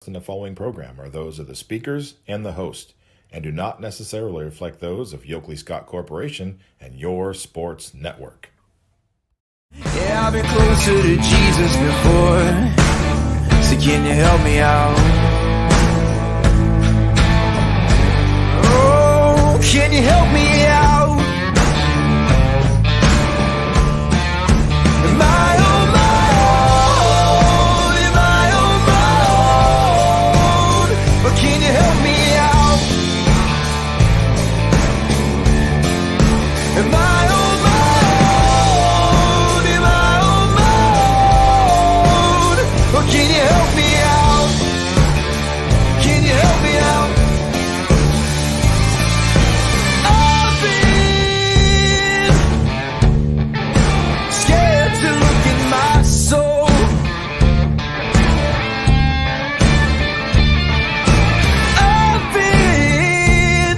In the following program are those of the speakers and the host, and do not necessarily reflect those of Yoakley Scott Corporation and your sports network. Yeah, I've been closer to Jesus before, so can you help me out? Oh, can you help me out? Am I on my own? Am I on my own? Or can you help me out? Am I on my own? Am I on my own? Or can you help me out? Can you help me out? I've been scared to look in my soul. I've been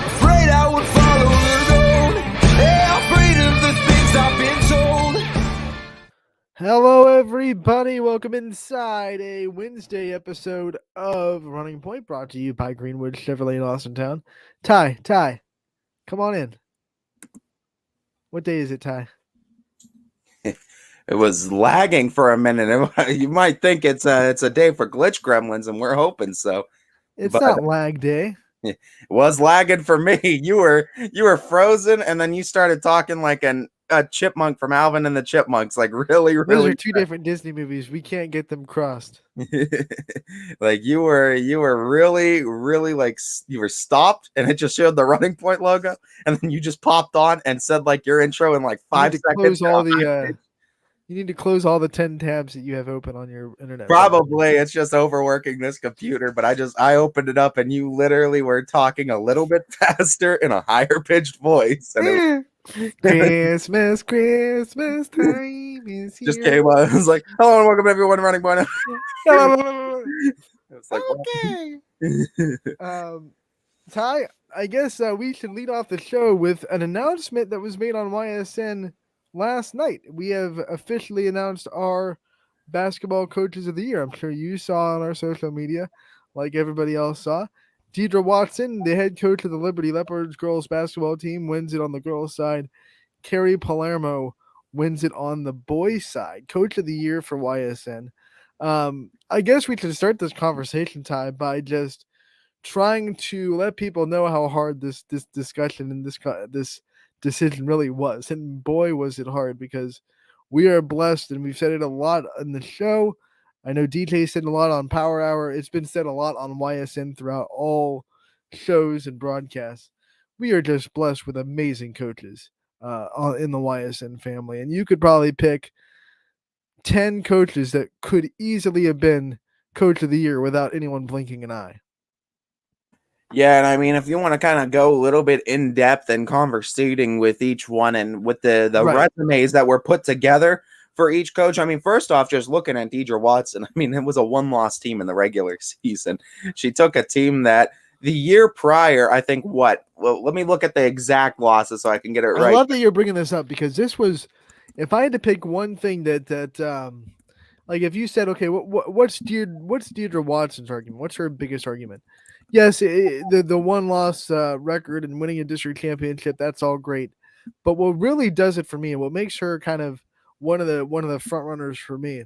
afraid I would follow the road. Yeah, afraid of the things I've been told. Hello, everybody. Welcome inside a Wednesday episode of Running Point, brought to you by Greenwood Chevrolet in Austintown. Ty, come on in. What day is it, Ty? It was lagging for a minute. You might think it's a day for glitch gremlins, and we're hoping so. It's But- not lag day. It was lagging for me. You were frozen, and then you started talking like a chipmunk from Alvin and the Chipmunks, like really, Those really. are two different Disney movies. We can't get them crossed. Like you were really, really like you were stopped, and it just showed the Running Point logo, and then you just popped on and said like your intro in like You 5 need to seconds. close all the. You need to close all the 10 tabs that you have open on your internet. Probably it's just overworking this computer, but I opened it up and you literally were talking a little bit faster in a higher pitched voice, and it Christmas time is here. just came out. I was like, "Hello and welcome everyone to Running Point." It's like, Okay. Ty, I guess we should lead off the show with an announcement that was made on YSN last night. We have officially announced our basketball coaches of the year. I'm sure you saw on our social media, like everybody else saw. Deidre Watson, the head coach of the Liberty Leopards girls basketball team, wins it on the girls' side. Carrie Palermo wins it on the boys' side. Coach of the year for YSN. I guess we should start this conversation, Ty, by just trying to let people know how hard this discussion and this decision really was. And boy, was it hard, because we are blessed, and we've said it a lot in the show. I know DJ said a lot on Power Hour. It's been said a lot on YSN throughout all shows and broadcasts. We are just blessed with amazing coaches in the YSN family. And you could probably pick 10 coaches that could easily have been coach of the year without anyone blinking an eye. yeah, and I mean, if you want to kind of go a little bit in depth and conversating with each one and with the Right. resumes that were put together for each coach, I mean, first off, just looking at Deidre Watson, I mean, it was a 1-loss team in the regular season. She took a team that the year prior, I think, well, let me look at the exact losses so I can get it I right. love that you're bringing this up, because this was, if I had to pick one thing that like if you said, okay, what's Deirdre Watson's argument? What's her biggest argument? Yes, the 1-loss record and winning a district championship, that's all great. But what really does it for me, and what makes her kind of one of the front runners for me,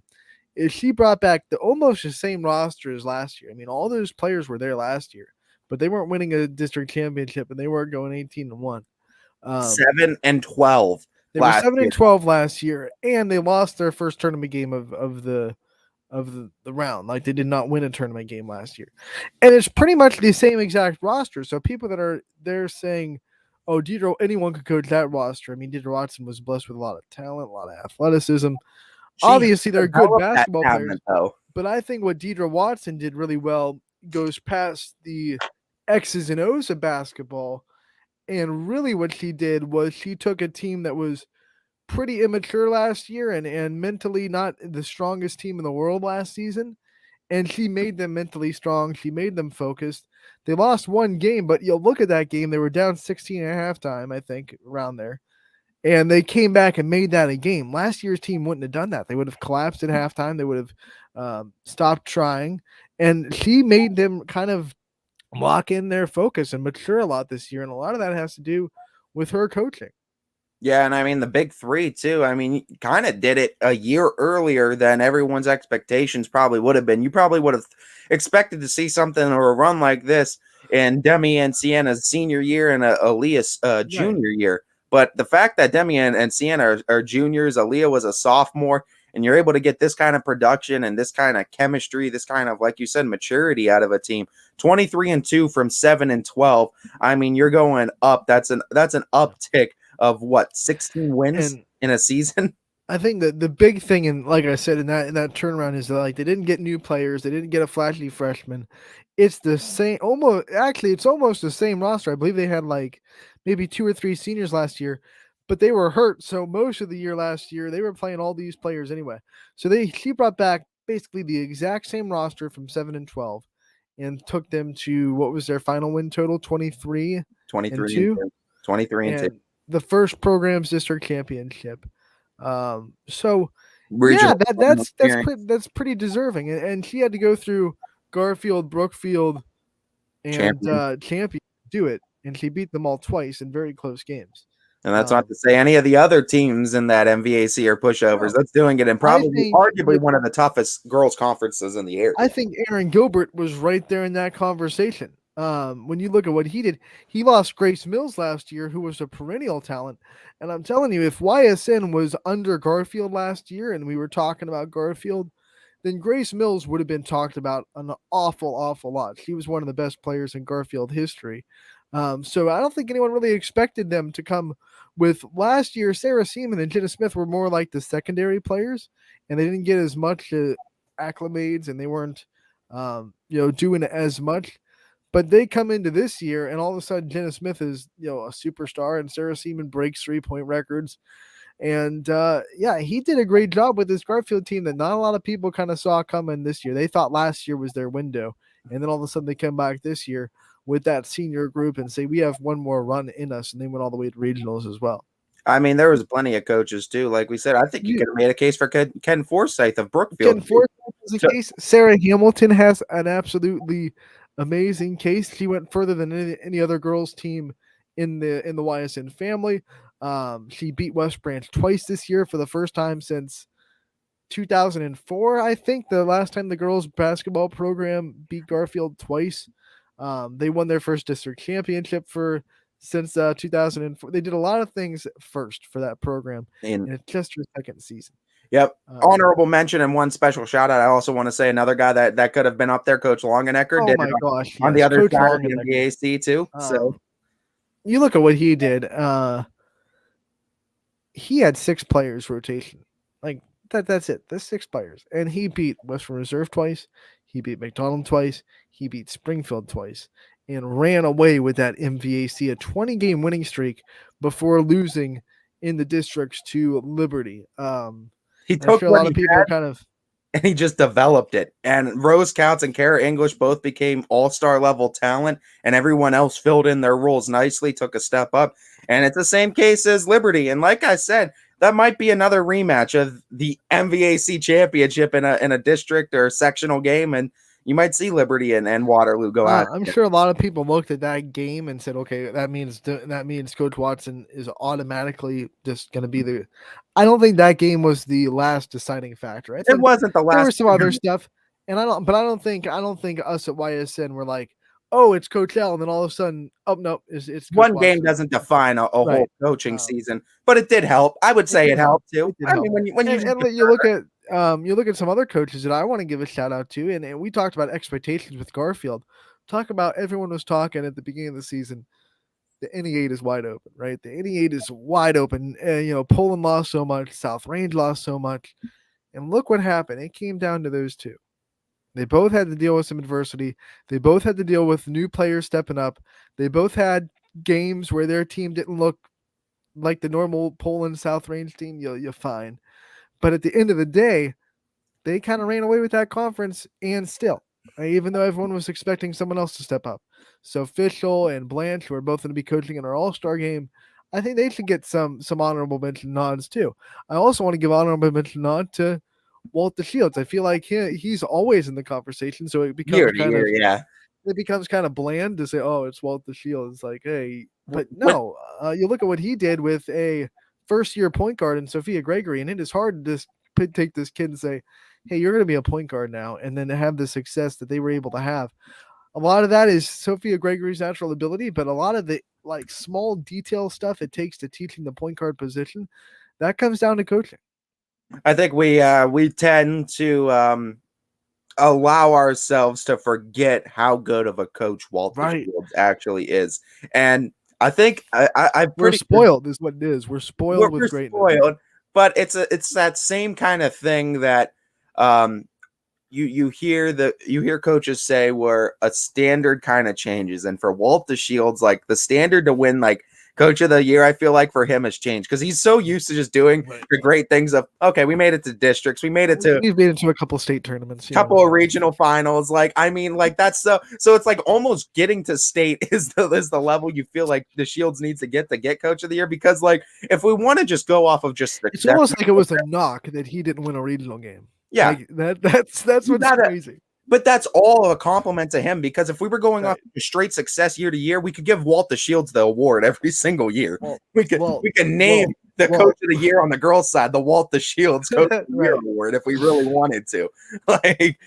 is she brought back almost the same roster as last year. I mean, all those players were there last year, but they weren't winning a district championship, and they weren't going 18-1. 7-12. They were last 7-12 last year, and they lost their first tournament game of the round. Like, they did not win a tournament game last year. And it's pretty much the same exact roster. So people that are there saying, oh, Deidre, anyone could coach that roster. I mean, Deidre Watson was blessed with a lot of talent, a lot of athleticism. Obviously, they're good basketball players. Though. But I think what Deidre Watson did really well goes past the X's and O's of basketball. And really what she did was she took a team that was pretty immature last year and mentally not the strongest team in the world last season, and she made them mentally strong. She made them focused. They lost one game, but you'll look at that game, they were down 16 at halftime, I think, around there. And they came back and made that a game. Last year's team wouldn't have done that. They would have collapsed at halftime. They would have stopped trying. And she made them kind of lock in their focus and mature a lot this year. And a lot of that has to do with her coaching. Yeah, and I mean the big three too. I mean, kind of did it a year earlier than everyone's expectations probably would have been. You probably would have expected to see something or a run like this in Demi and Sienna's senior year and Aaliyah's junior year. But the fact that Demi and Sienna are juniors, Aaliyah was a sophomore, and you're able to get this kind of production and this kind of chemistry, this kind of, like you said, maturity out of a team. 23-2 from 7-12. I mean, you're going up. That's an uptick of what, 16 wins in a season. I think that the big thing, and like I said, in that turnaround is that, like, they didn't get new players, they didn't get a flashy freshman. It's the same, it's almost the same roster. I believe they had like maybe 2 or 3 seniors last year, but they were hurt. So most of the year last year, they were playing all these players anyway. So she brought back basically the exact same roster from 7-12 and took them to, what was their final win total? 23-2. 23-2. The first program's district championship. So Regional that's pretty deserving. And she had to go through Garfield, Brookfield, and Champion to do it, and she beat them all twice in very close games. And that's not to say any of the other teams in that MVAC are pushovers. That's doing it in probably arguably one of the toughest girls conferences in the area. I think Aaron Gilbert was right there in that conversation. When you look at what he did, he lost Grace Mills last year, who was a perennial talent. And I'm telling you, if YSN was under Garfield last year and we were talking about Garfield, then Grace Mills would have been talked about an awful, awful lot. She was one of the best players in Garfield history. So I don't think anyone really expected them to come with last year. Sarah Seaman and Jenna Smith were more like the secondary players, and they didn't get as much acclimates, and they weren't, doing as much. But they come into this year, and all of a sudden, Jenna Smith is, a superstar, and Sarah Seaman breaks 3-point records. And he did a great job with this Garfield team that not a lot of people kind of saw coming this year. They thought last year was their window, and then all of a sudden they come back this year with that senior group and say, we have one more run in us, and they went all the way to regionals as well. I mean, there was plenty of coaches too. Like we said, I think you could have made a case for Ken Forsyth of Brookfield. Ken Forsyth is a case. Sarah Hamilton has an absolutely amazing case. She went further than any other girls team in the YSN family. She beat West Branch twice this year for the first time since 2004. I think the last time the girls basketball program beat Garfield twice. They won their first district championship since 2004. They did a lot of things first for that program, and it's just her second season. Yep. Honorable mention and one special shout out. I also want to say another guy that could have been up there, Coach Longenecker. Oh my gosh. On the other side of the MVAC too. So you look at what he did. He had 6 players rotation. Like that's it. That's 6 players. And he beat Western Reserve twice. He beat McDonald twice. He beat Springfield twice and ran away with that MVAC, a 20-game winning streak before losing in the districts to Liberty. He took a lot of people and he just developed it. And Rose Counts and Kara English both became all-star level talent, and everyone else filled in their roles nicely, took a step up. And it's the same case as Liberty. And like I said, that might be another rematch of the MVAC championship in a district or a sectional game, and you might see Liberty and Waterloo go out. I'm sure a lot of people looked at that game and said, okay, that means Coach Watson is automatically just going to be the. I don't think that game was the last deciding factor. It wasn't the last. There was some other stuff, and I don't think us at YSN were like, oh, it's Coach L, and then all of a sudden, oh no, it's Coach one Watson. game doesn't define a whole coaching season, but it did help. I would say it helped too. I mean, when you look at some other coaches that I want to give a shout out to, and we talked about expectations with Garfield. Talk about everyone was talking at the beginning of the season. The NE8 is wide open, right? The NE8 is wide open. Poland lost so much, South Range lost so much, and look what happened. It came down to those two. They both had to deal with some adversity. They both had to deal with new players stepping up. They both had games where their team didn't look like the normal Poland South Range team. You're fine. But at the end of the day, they kind of ran away with that conference, and still, even though everyone was expecting someone else to step up. So Fishel and Blanche, who are both going to be coaching in our All-Star game, I think they should get some honorable mention nods too. I also want to give honorable mention nod to Walt Shields. I feel like he's always in the conversation, so it Year becomes to year, yeah. it becomes kind of bland to say, "Oh, it's Walt Shields." Like, hey, but What no, you look at what he did with a first-year point guard in Sophia Gregory, and it is hard to just take this kid and say, "Hey, you're going to be a point guard now," and then to have the success that they were able to have. A lot of that is Sophia Gregory's natural ability, but a lot of the like small detail stuff it takes to teaching the point guard position, that comes down to coaching. I think we tend to allow ourselves to forget how good of a coach Walter Right. Shields actually is. And I think I'm We're pretty spoiled, is what it is. We're spoiled with greatness. spoiled, but it's that same kind of thing that you hear coaches say where a standard kind of changes. And for Walt Shields, like the standard to win like coach of the year, I feel like for him has changed because he's so used to just doing the great things of, okay, we made it to districts, we made it to We've made it to a couple state tournaments, couple of regional finals. Like, I mean, like that's so it's like almost getting to state is the level you feel like the Shields needs to get coach of the year, because like if we want to just go off of just it's almost like it was a knock that he didn't win a regional game. Yeah, like that's what's crazy. But that's all a compliment to him, because if we were going off straight success year to year, we could give Walt Shields the award every single year. We could name the coach of the year on the girls' side the Walt Shields Coach of the Year award if we really wanted to. Like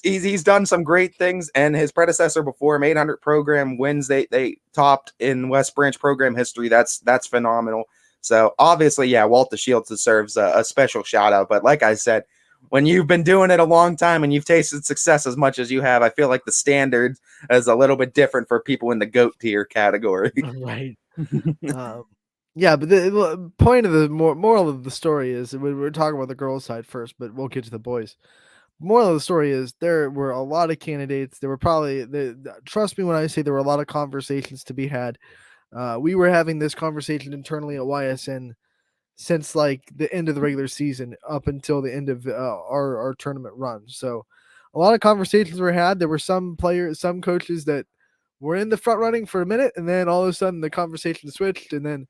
he's done some great things, and his predecessor before him, 800 program wins. They topped in West Branch program history. That's phenomenal. So obviously, yeah, Walt Shields deserves a special shout out. But like I said, when you've been doing it a long time and you've tasted success as much as you have, I feel like the standard is a little bit different for people in the GOAT tier category. Right. Yeah, but the point of the moral of the story is we're talking about the girls' side first, but we'll get to the boys. Moral of the story is there were a lot of candidates. There were probably, trust me when I say there were a lot of conversations to be had. We were having this conversation internally at YSN since like the end of the regular season up until the end of our tournament run. So a lot of conversations were had. There were some players, some coaches that were in the front running for a minute, and then all of a sudden the conversation switched, and then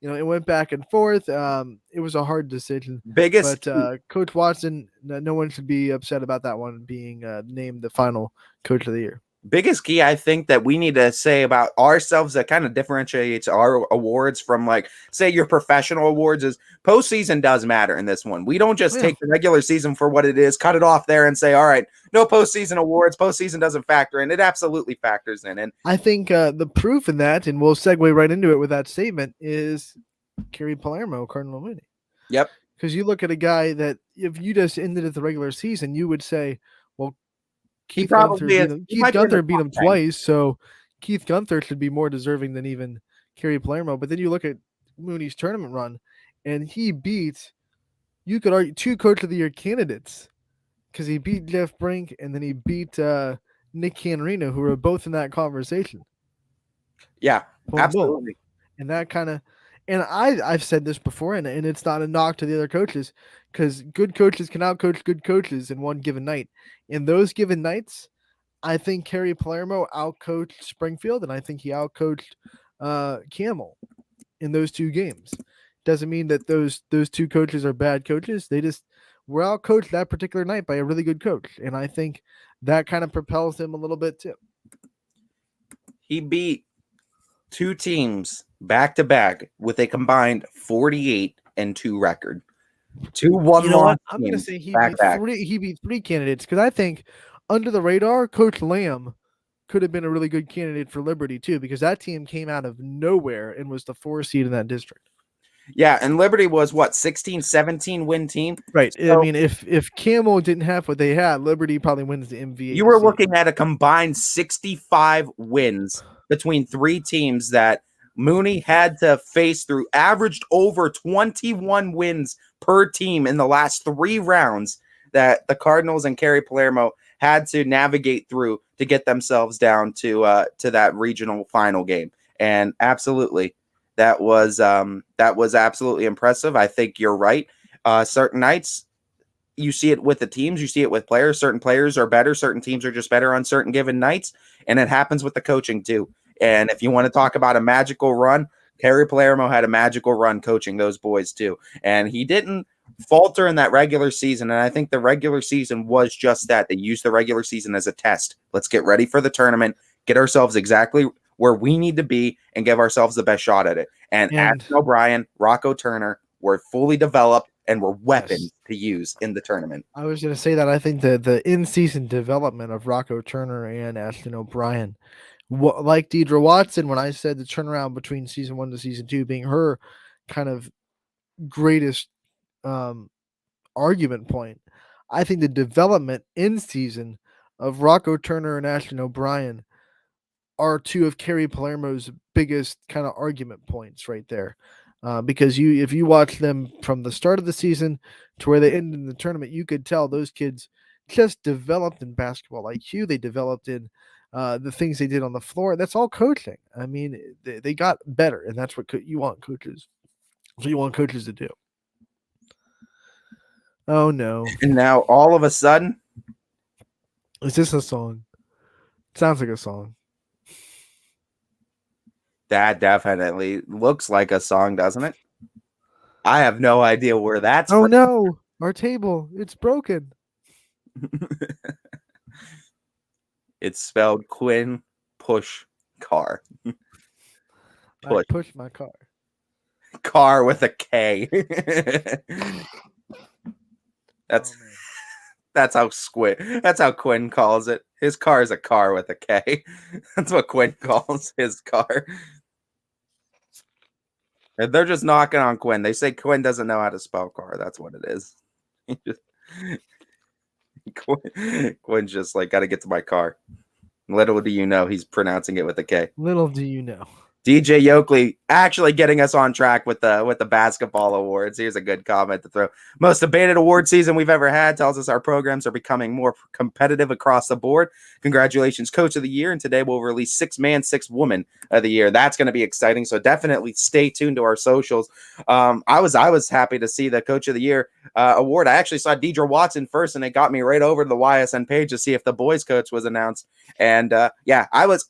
it went back and forth. It was a hard decision. But Coach Watson, no one should be upset about that one being named the final coach of the year. Biggest key I think that we need to say about ourselves that kind of differentiates our awards from, like, say, your professional awards is postseason does matter in this one. We don't just take the regular season for what it is, cut it off there and say, all right, no postseason awards. Postseason doesn't factor in. It absolutely factors in. And I think the proof in that, and we'll segue right into it with that statement, is Kerry Palermo, Cardinal Mooney. Yep. Because you look at a guy that if you just ended at the regular season, you would say, well, Keith Gunther beat him twice, so Keith Gunther should be more deserving than even Kerry Palermo. But then you look at Mooney's tournament run, and he beat, you could argue, 2 Coach of the Year candidates, because he beat Jeff Brink and then he beat Nick Canarino, who were both in that conversation. Yeah, boom, absolutely. Boom. And that kind of, and I've said this before, and it's not a knock to the other coaches, because good coaches can outcoach good coaches in one given night. In those given nights, I think Kerry Palermo outcoached Springfield, and I think he outcoached Camel in those 2 games. Doesn't mean that those 2 coaches are bad coaches. They just were outcoached that particular night by a really good coach, and I think that kind of propels him a little bit too. He beat 2 teams back to back with a combined 48-2 record. 2 1-loss. I'm going to say he beat 3 candidates, because I think under the radar, Coach Lamb could have been a really good candidate for Liberty too, because that team came out of nowhere and was the 4 seed in that district. Yeah, and Liberty was what, 16-17 win team? Right. So, I mean, if Camel didn't have what they had, Liberty probably wins the MVA. You were looking at a combined 65 wins between 3 teams that Mooney had to face through, averaged over 21 wins per team in the last 3 rounds that the Cardinals and Kerry Palermo had to navigate through to get themselves down to that regional final game. And absolutely, that was absolutely impressive. I think you're right. Certain nights, you see it with the teams, you see it with players. Certain players are better. Certain teams are just better on certain given nights. And it happens with the coaching too. And if you want to talk about a magical run, Kerry Palermo had a magical run coaching those boys too, and he didn't falter in that regular season. And I think the regular season was just that. They used the regular season as a test. Let's get ready for the tournament, get ourselves exactly where we need to be, and give ourselves the best shot at it. And Ashton O'Brien, Rocco Turner were fully developed and were weapons to use in the tournament. I was going to say that I think the in-season development of Rocco Turner and Ashton O'Brien, like Deidre Watson, when I said the turnaround between season 1 to season 2 being her kind of greatest argument point, I think the development in season of Rocco Turner and Ashton O'Brien are two of Kerry Palermo's biggest kind of argument points right there. Because if you watch them from the start of the season to where they ended in the tournament, you could tell those kids just developed in basketball IQ. They developed in the things they did on the floor. That's all coaching. I mean, they got better, and that's what you want coaches. That's what you want coaches to do. Oh no! And now all of a sudden, is this a song? Sounds like a song. That definitely looks like a song, doesn't it? I have no idea where that's from. No, our table, it's broken. It's spelled Quinn Push Car. I push my car. Car with a K. That's how Quinn calls it. His car is a car with a K. That's what Quinn calls his car. They're just knocking on Quinn. They say Quinn doesn't know how to spell car. That's what it is. Quinn's just like, got to get to my car. Little do you know, he's pronouncing it with a K. Little do you know. DJ Yoakley actually getting us on track with the basketball awards. Here's a good comment to throw. Most debated award season we've ever had. Tells us our programs are becoming more competitive across the board. Congratulations, Coach of the Year. And today we'll release 6-man, 6-woman of the year. That's going to be exciting. So definitely stay tuned to our socials. I was happy to see the Coach of the Year award. I actually saw Deidre Watson first, and it got me right over to the YSN page to see if the boys coach was announced. And yeah, I was,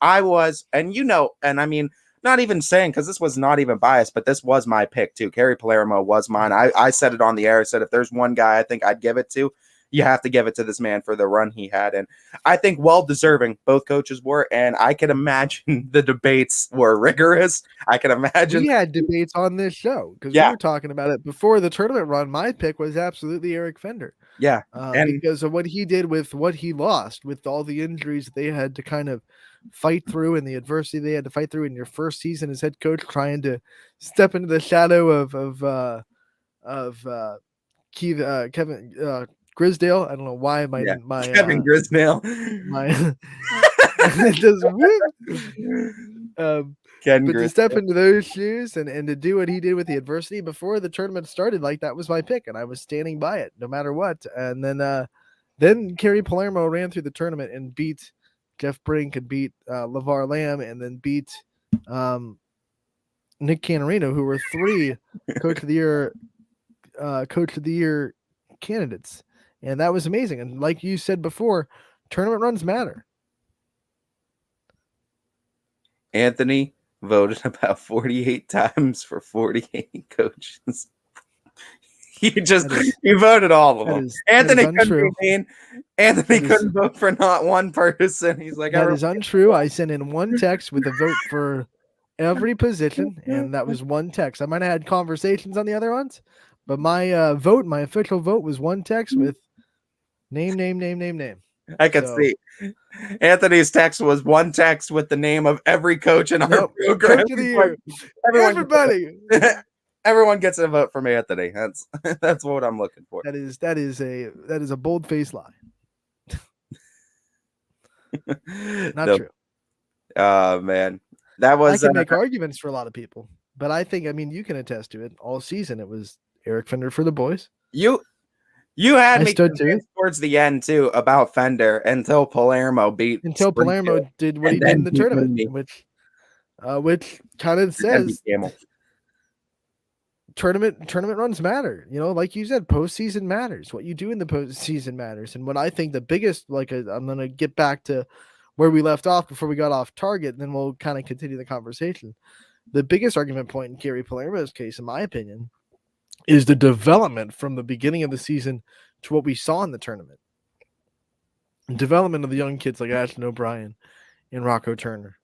and and I mean, not even saying, because this was not even biased, but this was my pick too. Kerry Palermo was mine. I said it on the air. I said, if there's one guy I think I'd give it to, you have to give it to this man for the run he had. And I think well-deserving both coaches were, and I can imagine the debates were rigorous. I can imagine. We had debates on this show because we were talking about it before the tournament run. My pick was absolutely Eric Fender. Yeah. Because of what he did with what he lost, with all the injuries that they had to kind of fight through and the adversity they had to fight through in your first season as head coach, trying to step into the shadow of Kevin Grisdale. I don't know why my Kevin Grisdale. To step into those shoes and to do what he did with the adversity before the tournament started, like that was my pick, and I was standing by it no matter what. And then Kerry Palermo ran through the tournament and beat Jeff Brink and beat LeVar Lamb, and then beat Nick Canarino, who were 3 Coach of the Year candidates. And that was amazing. And like you said before, tournament runs matter. Anthony voted about 48 times for 48 coaches. You voted all of them. Anthony couldn't be mean. Anthony couldn't vote for not one person. He's like, that is untrue. I sent in one text with a vote for every position, and that was one text. I might have had conversations on the other ones, but my official vote was one text with name. I could see. Anthony's text was one text with the name of every coach in our program. Coach of the Year. Everybody. Everyone gets a vote from Anthony. That's what I'm looking for. That is a bold-faced lie. Not true. Oh man, that was. I can make arguments for a lot of people, but I think, you can attest to it. All season, it was Eric Fender for the boys. You had me convinced towards the end too about Fender until Palermo did what he did in the tournament, which kind of says tournament runs matter. Like you said, postseason matters. What you do in the postseason matters. And what I think the biggest, I'm going to get back to where we left off before we got off target, and then we'll kind of continue the conversation. the biggest argument point in Gary Palermo's case, in my opinion, is the development from the beginning of the season to what we saw in the tournament. Development of the young kids like Ashton O'Brien and Rocco Turner.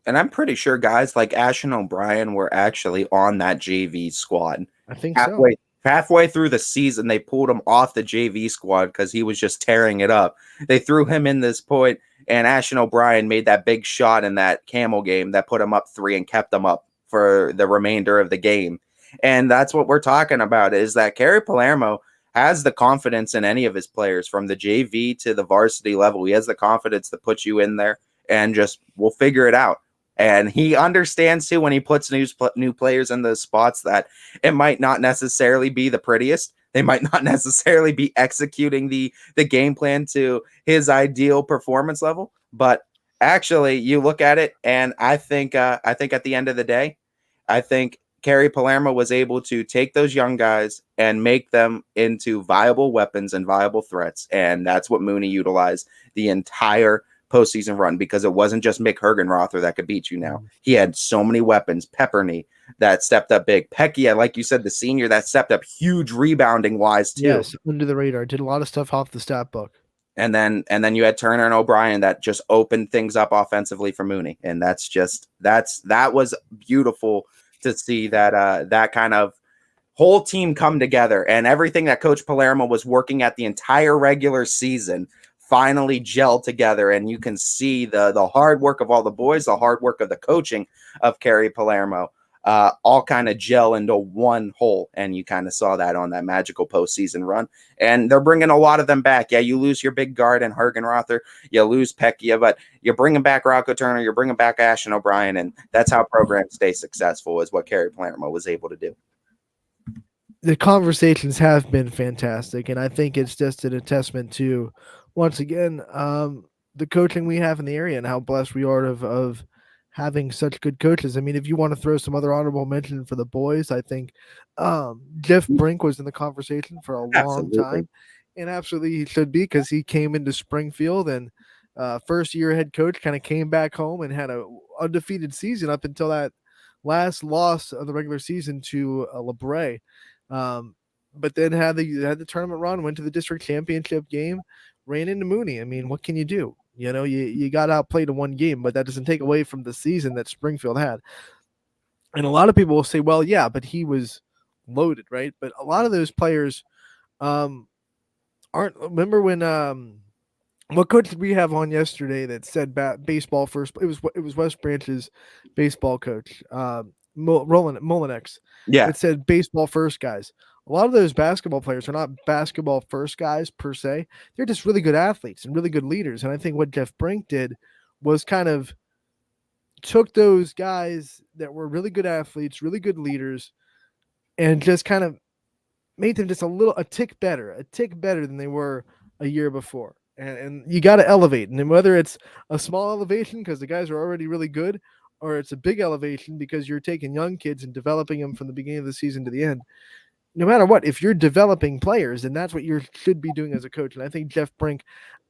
And I'm pretty sure guys like Ashton O'Brien were actually on that JV squad. I think so. Halfway through the season, they pulled him off the JV squad because he was just tearing it up. They threw him in this point, and Ashton O'Brien made that big shot in that Camel game that put him up 3 and kept them up for the remainder of the game. And that's what we're talking about, is that Gary Palermo has the confidence in any of his players from the JV to the varsity level. He has the confidence to put you in there and just we'll figure it out. And he understands too when he puts new players in those spots that it might not necessarily be the prettiest. They might not necessarily be executing the game plan to his ideal performance level. But actually, you look at it, and I think at the end of the day, I think Gary Palermo was able to take those young guys and make them into viable weapons and viable threats. And that's what Mooney utilized the entire postseason run, because it wasn't just Mick Hergenrother that could beat you now. He had so many weapons. Pepperny that stepped up big. Pecchia, like you said, the senior that stepped up huge rebounding wise too. Yes, under the radar. Did a lot of stuff off the stat book. And then you had Turner and O'Brien that just opened things up offensively for Mooney. And that was beautiful to see that kind of whole team come together, and everything that Coach Palermo was working at the entire regular season finally gel together. And you can see the hard work of all the boys, the hard work of the coaching of Gary Palermo, all kind of gel into one whole. And you kind of saw that on that magical postseason run. And they're bringing a lot of them back. Yeah, you lose your big guard and Hergenrother, you lose Pecchia, but you're bringing back Rocco Turner, you're bringing back Ashton O'Brien, and that's how programs stay successful, is what Gary Palermo was able to do. The conversations have been fantastic, and I think it's just an testament to, once again, the coaching we have in the area and how blessed we are of having such good coaches. I mean, if you want to throw some other honorable mention for the boys, I think Jeff Brink was in the conversation for a long time, and absolutely he should be, because he came into Springfield and first year head coach, kind of came back home and had a undefeated season up until that last loss of the regular season to LeBray. But then had the tournament run, went to the district championship game, ran into Mooney. I mean, what can you do? You know, you got outplayed in one game, but that doesn't take away from the season that Springfield had. And a lot of people will say, well, yeah, but he was loaded, right? But a lot of those players aren't. Remember when what coach did we have on yesterday that said baseball first? It was West Branch's baseball coach, Molinex. Yeah, it said baseball first guys. A lot of those basketball players are not basketball first guys per se. They're just really good athletes and really good leaders. And I think what Jeff Brink did was kind of took those guys that were really good athletes, really good leaders, and just kind of made them just a tick better than they were a year before. And you got to elevate. And then whether it's a small elevation because the guys are already really good, or it's a big elevation because you're taking young kids and developing them from the beginning of the season to the end. No matter what, if you're developing players, then that's what you should be doing as a coach. And I think Jeff Brink,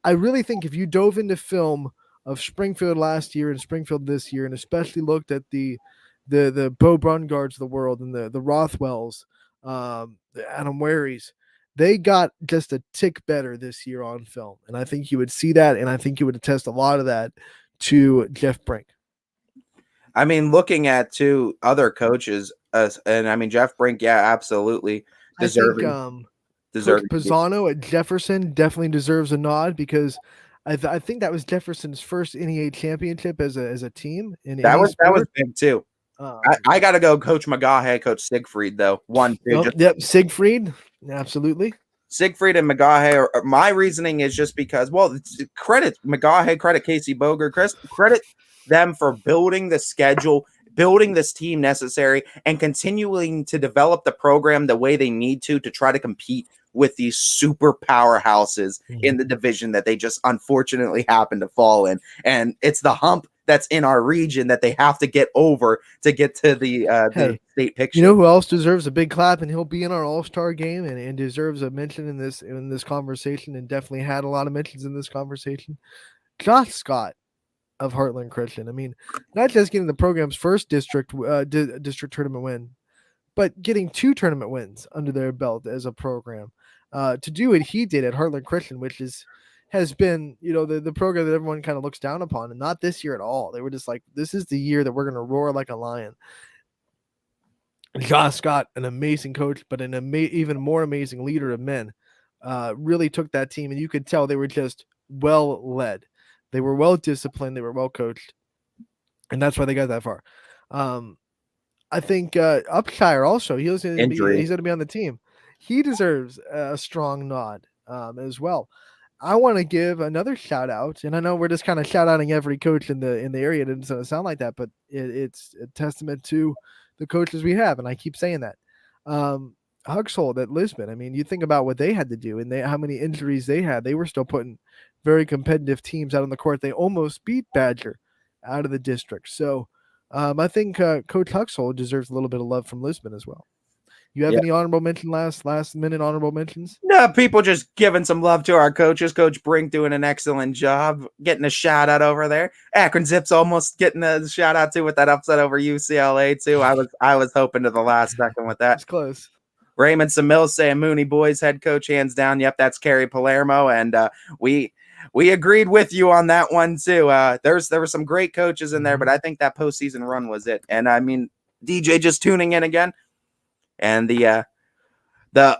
I really think if you dove into film of Springfield last year and Springfield this year, and especially looked at the Bo Brungards of the world and the Rothwells, the Adam Waries, they got just a tick better this year on film. And I think you would see that, and I think you would attest a lot of that to Jeff Brink. I mean, looking at two other coaches, and I mean, Jeff Brink, yeah, absolutely deserving. Coach Pisano at Jefferson definitely deserves a nod, because I think that was Jefferson's first NEA championship as a team. That was big too. I got to go Coach McGaughy, Coach Siegfried, though. Yep, Siegfried, absolutely. Siegfried and McGaughy, my reasoning is just because, well, credit McGaughy, credit Casey Boger, credit them for building the schedule, building this team necessary, and continuing to develop the program the way they need to try to compete with these super powerhouses in the division that they just unfortunately happen to fall in. And it's the hump that's in our region that they have to get over to get to the state picture. You know who else deserves a big clap, and he'll be in our All-Star game and deserves a mention in this conversation, and definitely had a lot of mentions in this conversation? Josh Scott. of Heartland Christian. I mean, not just getting the program's first district tournament win, but getting 2 tournament wins under their belt as a program. To do what he did at Heartland Christian, which has been, the program that everyone kind of looks down upon, and not this year at all. They were just like, this is the year that we're going to roar like a lion. Josh Scott, an amazing coach, but an even more amazing leader of men, really took that team, and you could tell they were just well led. They were well disciplined. They were well coached, and that's why they got that far. I think Upshire also. He's going to be on the team. He deserves a strong nod as well. I want to give another shout out, and I know we're just kind of shout outing every coach in the area. It doesn't sound like that, but it's a testament to the coaches we have, and I keep saying that. Huxhold at Lisbon. I mean, you think about what they had to do and how many injuries they had. They were still putting very competitive teams out on the court. They almost beat Badger out of the district. So I think Coach Huxhold deserves a little bit of love from Lisbon as well. You have any honorable mention last minute honorable mentions? No, people just giving some love to our coaches. Coach Brink doing an excellent job, getting a shout out over there. Akron Zips almost getting a shout out too with that upset over UCLA too. I was hoping to the last second with that. It's close. Raymond Samil saying Mooney boys head coach hands down. Yep, that's Kerry Palermo, and we agreed with you on that one too. There were some great coaches in there, but I think that postseason run was it. And I mean, DJ just tuning in again. And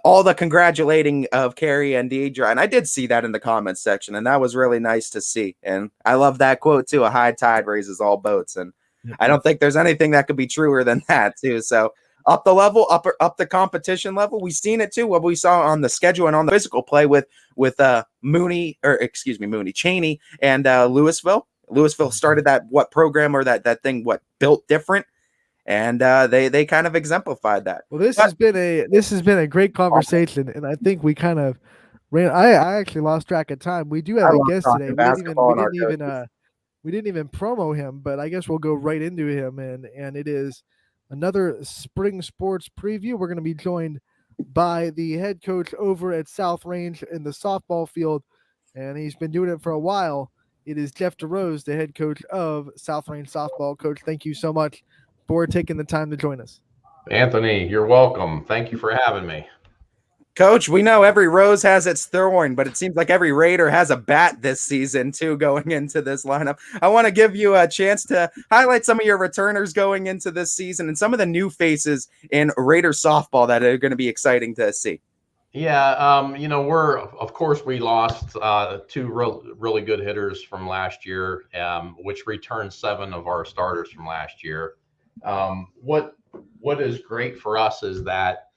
all the congratulating of Carrie and Deidre, and I did see that in the comments section, and that was really nice to see. And I love that quote too: "A high tide raises all boats." And I don't think there's anything that could be truer than that too. So up the level, up the competition level, we've seen it too. What we saw on the schedule and on the physical play with Cheney and Louisville. Louisville started that program or that thing built different. And they kind of exemplified that. Well, this has been a great conversation, and I think we kind of ran. I actually lost track of time. We do have a guest today. We didn't even promo him, but I guess we'll go right into him. And it is another spring sports preview. We're going to be joined by the head coach over at South Range in the softball field, and he's been doing it for a while. It is Jeff Derose, the head coach of South Range softball. Coach, thank you so much for taking the time to join us. Anthony, you're welcome. Thank you for having me. Coach, we know every rose has its thorn, but it seems like every Raider has a bat this season too going into this lineup. I want to give you a chance to highlight some of your returners going into this season and some of the new faces in Raider softball that are going to be exciting to see. Yeah, we lost 2 really good hitters from last year, which returned 7 of our starters from last year. What is great for us is that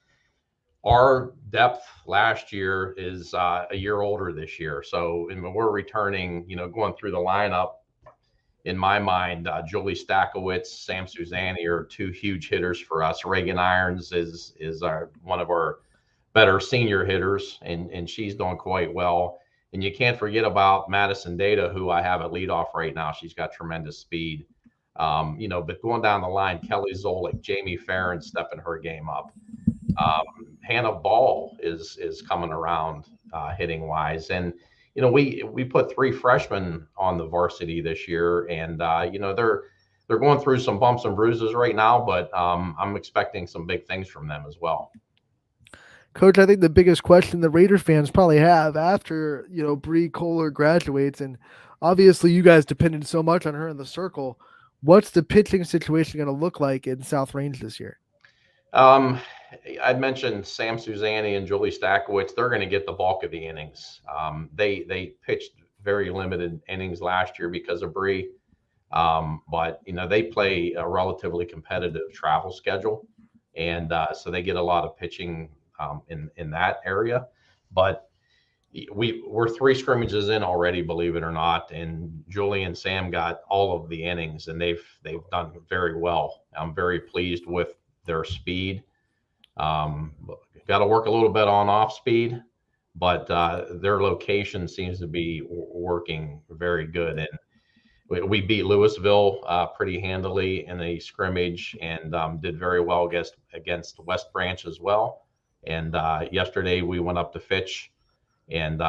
our depth last year is a year older this year. So we're returning, going through the lineup. In my mind, Julie Stakowitz, Sam Suzanne are 2 huge hitters for us. Reagan Irons is one of our better senior hitters, and she's doing quite well. And you can't forget about Madison Data, who I have at leadoff right now. She's got tremendous speed. But going down the line, Kelly Zolik, Jamie Farron stepping her game up. Hannah Ball is coming around hitting wise. And, we put 3 freshmen on the varsity this year, and, they're going through some bumps and bruises right now, but I'm expecting some big things from them as well. Coach, I think the biggest question the Raider fans probably have after, Bree Kohler graduates, and obviously you guys depended so much on her in the circle, what's the pitching situation going to look like in South Range this year? I'd mentioned Sam Suzanne and Julie Stakowitz. They're going to get the bulk of the innings. They pitched very limited innings last year because of Bree. But they play a relatively competitive travel schedule. And so they get a lot of pitching in that area. But we're 3 scrimmages in already, believe it or not, and Julie and Sam got all of the innings, and they've done very well. I'm very pleased with their speed. Got to work a little bit on off speed, but their location seems to be working very good. And we beat Louisville pretty handily in a scrimmage, and did very well against West Branch as well. And yesterday we went up to Fitch and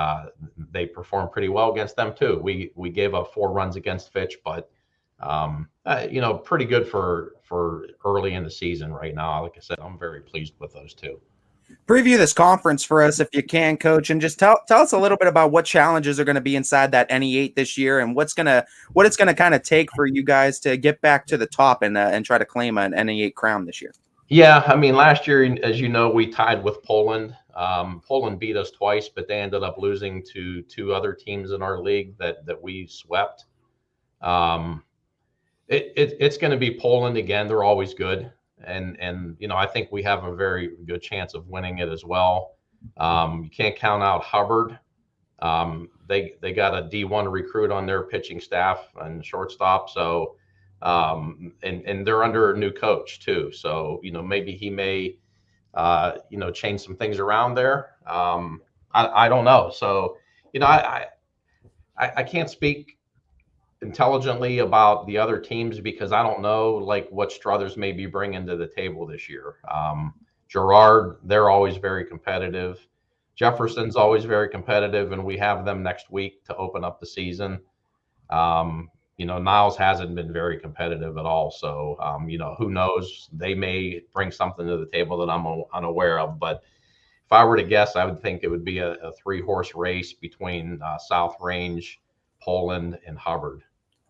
they performed pretty well against them too. We gave up 4 runs against Fitch, but pretty good for early in the season right now. Like I said, I'm very pleased with those two. Preview this conference for us if you can, Coach, and just tell us a little bit about what challenges are going to be inside that NE8 this year, and what it's gonna kind of take for you guys to get back to the top and try to claim an NE8 crown this year. Yeah, I mean, last year, as you know, we tied with Poland. Poland beat us twice, but they ended up losing to 2 other teams in our league that we swept. It's going to be Poland again. They're always good. And I think we have a very good chance of winning it as well. You can't count out Hubbard. They got a D1 recruit on their pitching staff and shortstop. So, and they're under a new coach too. So, maybe he may, change some things around there. I don't know. So, I can't speak intelligently about the other teams because I don't know like what Struthers may be bringing to the table this year. Girard, they're always very competitive. Jefferson's always very competitive, and we have them next week to open up the season. Niles hasn't been very competitive at all. So, who knows? They may bring something to the table that I'm unaware of. But if I were to guess, I would think it would be a 3-horse race between South Range, Poland, and Hubbard.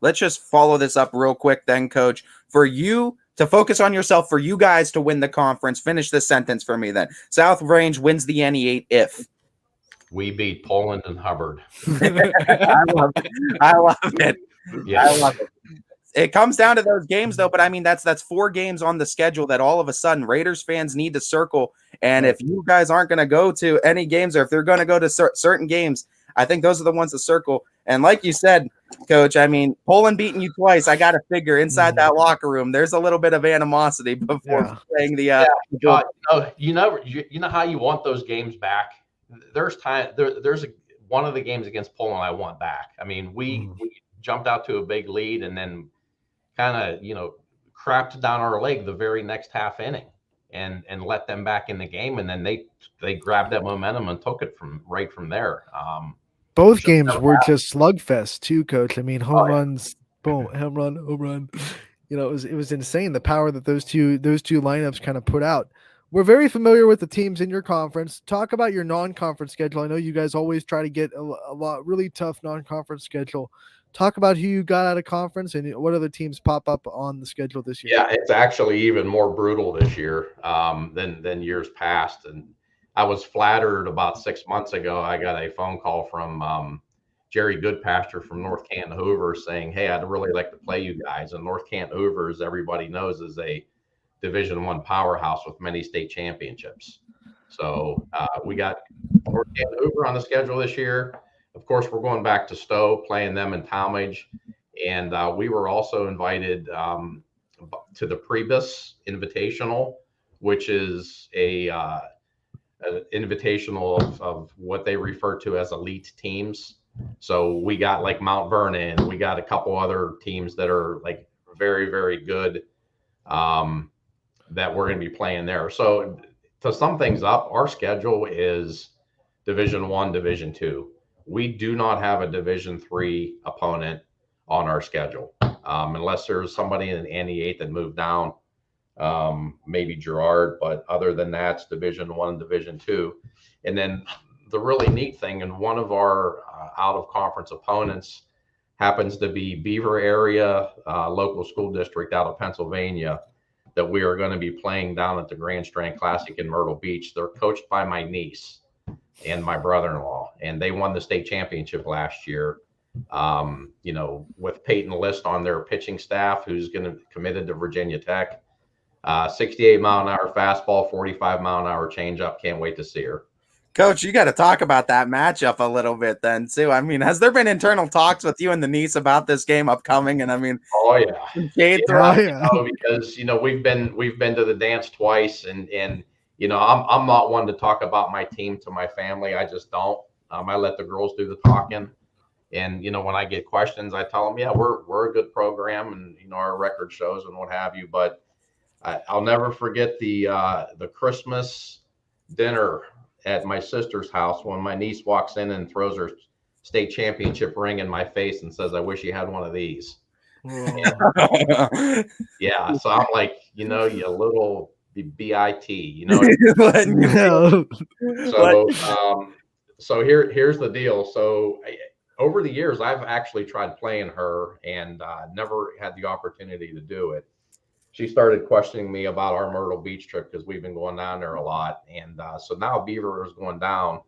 Let's just follow this up real quick then, Coach. For you to focus on yourself, for you guys to win the conference, finish this sentence for me then. South Range wins the NE8 if we beat Poland and Hubbard. I love it. I love it. Yeah. I love it. It comes down to those games, though. But I mean, that's 4 games on the schedule that all of a sudden Raiders fans need to circle. And if you guys aren't going to go to any games, or if they're going to go to certain games, I think those are the ones to circle. And like you said, Coach, I mean, Poland beating you twice. I got to figure inside that locker room, there's a little bit of animosity before playing the. You know how you want those games back. There's time. There's one of the games against Poland I want back. I mean, we jumped out to a big lead and then kind of crapped down our leg the very next half inning and let them back in the game, and then they grabbed that momentum and took it from there. Both games were just slugfest too, Coach. I mean, home runs, boom, home run. It was insane the power that those two lineups kind of put out. We're very familiar with the teams in your conference. Talk about your non-conference schedule. I know you guys always try to get a lot really tough non-conference schedule. Talk about who you got out of conference and what other teams pop up on the schedule this year. Yeah, it's actually even more brutal this year than years past. And I was flattered about 6 months ago. I got a phone call from Jerry Goodpasture from North Canton Hoover saying, "Hey, I'd really like to play you guys." And North Canton Hoover, as everybody knows, is a Division I powerhouse with many state championships. So we got North Canton Hoover on the schedule this year. Of course, we're going back to Stowe, playing them in Talmadge. And we were also invited to the Prebus Invitational, which is an invitational of what they refer to as elite teams. So we got like Mount Vernon, we got a couple other teams that are like very, very good that we're going to be playing there. So to sum things up, our schedule is Division I, Division II. We do not have a Division III opponent on our schedule unless there's somebody in the NE8 that moved down, maybe Girard, but other than that, it's Division I, Division II. And then the really neat thing, and one of our out-of-conference opponents happens to be Beaver area local school district out of Pennsylvania that we are going to be playing down at the Grand Strand Classic in Myrtle Beach. They're coached by my niece and my brother-in-law, and they won the state championship last year. With Peyton List on their pitching staff, who's going to committed to Virginia Tech. 68-mile-an-hour fastball, 45-mile-an-hour changeup. Can't wait to see her. Coach, you got to talk about that matchup a little bit then too. I mean, has there been internal talks with you and the niece about this game upcoming? And I mean, because we've been to the dance twice, and I'm not one to talk about my team to my family. I just don't. I let the girls do the talking, and when I get questions, I tell them, yeah, we're a good program, and our record shows and what have you. But I'll never forget the Christmas dinner at my sister's house when my niece walks in and throws her state championship ring in my face and says, "I wish you had one of these." Oh. Yeah, so I'm like, you little bit, Letting you No. So, so here's the deal. So over the years, I've actually tried playing her and never had the opportunity to do it. She started questioning me about our Myrtle Beach trip because we've been going down there a lot. And so now Beaver is going down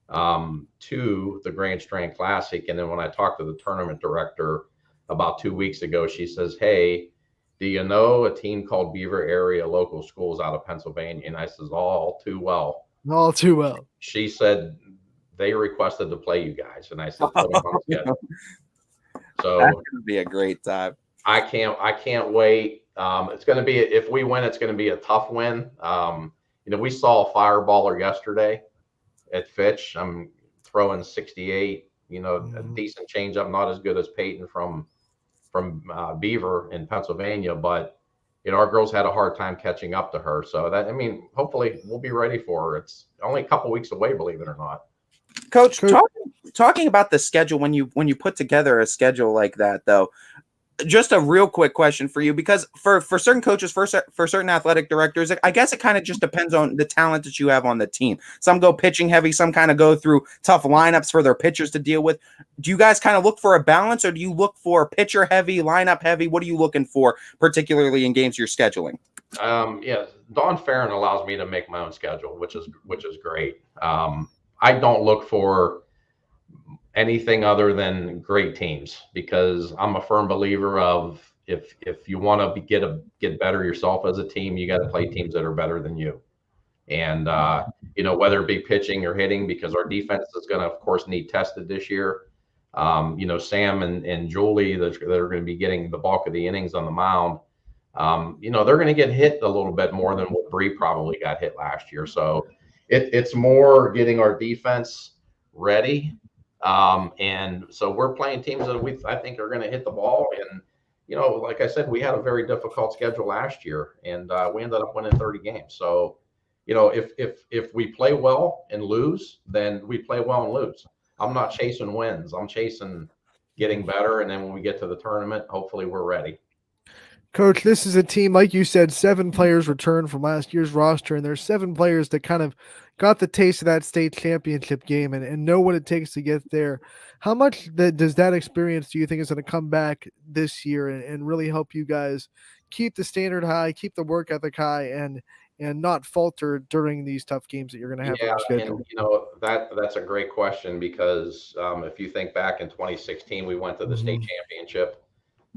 to the Grand Strand Classic. And then when I talked to the tournament director about 2 weeks ago, she says, "Hey, do you know a team called Beaver Area Local Schools out of Pennsylvania?" And I says, "All too well." All too well. She said they requested to play you guys, and I said, "Put them on the schedule." So That's gonna be a great time. I can't wait. It's going to be, if we win, it's going to be a tough win. We saw a fireballer yesterday at Fitch. I'm throwing 68. A decent changeup, not as good as Peyton from Beaver in Pennsylvania, but our girls had a hard time catching up to her. So hopefully we'll be ready for her. It's only a couple weeks away, believe it or not. Coach, talking about the schedule, when you put together a schedule like that, though, just a real quick question for you, because for certain coaches, for certain athletic directors, I guess it kind of just depends on the talent that you have on the team. Some go pitching heavy, some kind of go through tough lineups for their pitchers to deal with. Do you guys kind of look for a balance, or do you look for pitcher heavy, lineup heavy? What are you looking for, particularly in games you're scheduling? Yeah, Don Farron allows me to make my own schedule, which is great. I don't look for anything other than great teams, because I'm a firm believer of if you want to get better yourself as a team, you got to play teams that are better than you. And whether it be pitching or hitting, because our defense is going to, of course, need tested this year. Sam and Julie that are going to be getting the bulk of the innings on the mound. They're going to get hit a little bit more than what Bree probably got hit last year. So it's more getting our defense ready. And so we're playing teams that I think are going to hit the ball. And, like I said, we had a very difficult schedule last year, and we ended up winning 30 games. So, if we play well and lose, then we play well and lose. I'm not chasing wins. I'm chasing getting better. And then when we get to the tournament, hopefully we're ready. Coach, this is a team, like you said, 7 players returned from last year's roster, and there's 7 players that kind of got the taste of that state championship game and know what it takes to get there. How much does that experience do you think is going to come back this year and really help you guys keep the standard high, keep the work ethic high, and not falter during these tough games that you're going to have on your schedule? And that's a great question, because if you think back in 2016, we went to the state championship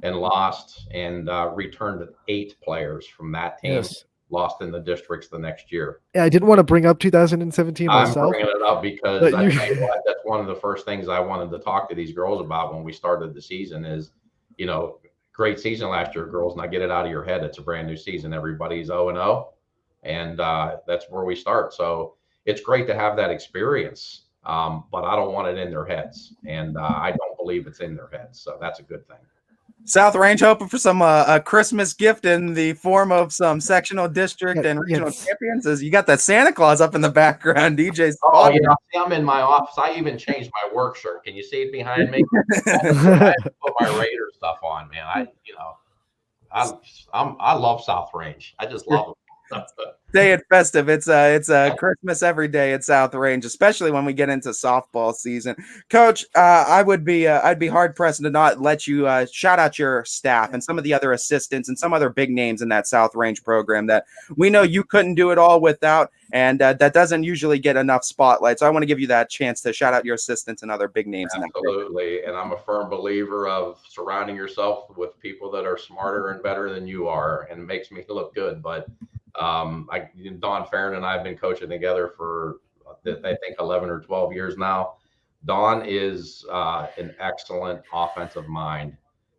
and lost, and returned 8 players from that team. Yes. Lost in the districts the next year. Yeah, I didn't want to bring up 2017 myself. I'm bringing it up because I tell you what, that's one of the first things I wanted to talk to these girls about when we started the season is, great season last year, girls. Now get it out of your head. It's a brand new season. Everybody's 0-0, and that's where we start. So it's great to have that experience, but I don't want it in their heads, and I don't believe it's in their heads. So that's a good thing. South Range hoping for some a Christmas gift in the form of some sectional district and regional champions. As you got that Santa Claus up in the background, DJ's. Oh, yeah, I'm in my office. I even changed my work shirt. Can you see it behind me? I put my Raider stuff on, man. I love South Range. I just love it. Stay it festive. It's Christmas every day at South Range, especially when we get into softball season. Coach, I'd be hard pressed to not let you shout out your staff and some of the other assistants and some other big names in that South Range program that we know you couldn't do it all without, and that doesn't usually get enough spotlight. So I want to give you that chance to shout out your assistants and other big names. Absolutely, and I'm a firm believer of surrounding yourself with people that are smarter and better than you are, and makes me look good. But Don Farron and I have been coaching together for I think 11 or 12 years now. Don is an excellent offensive mind,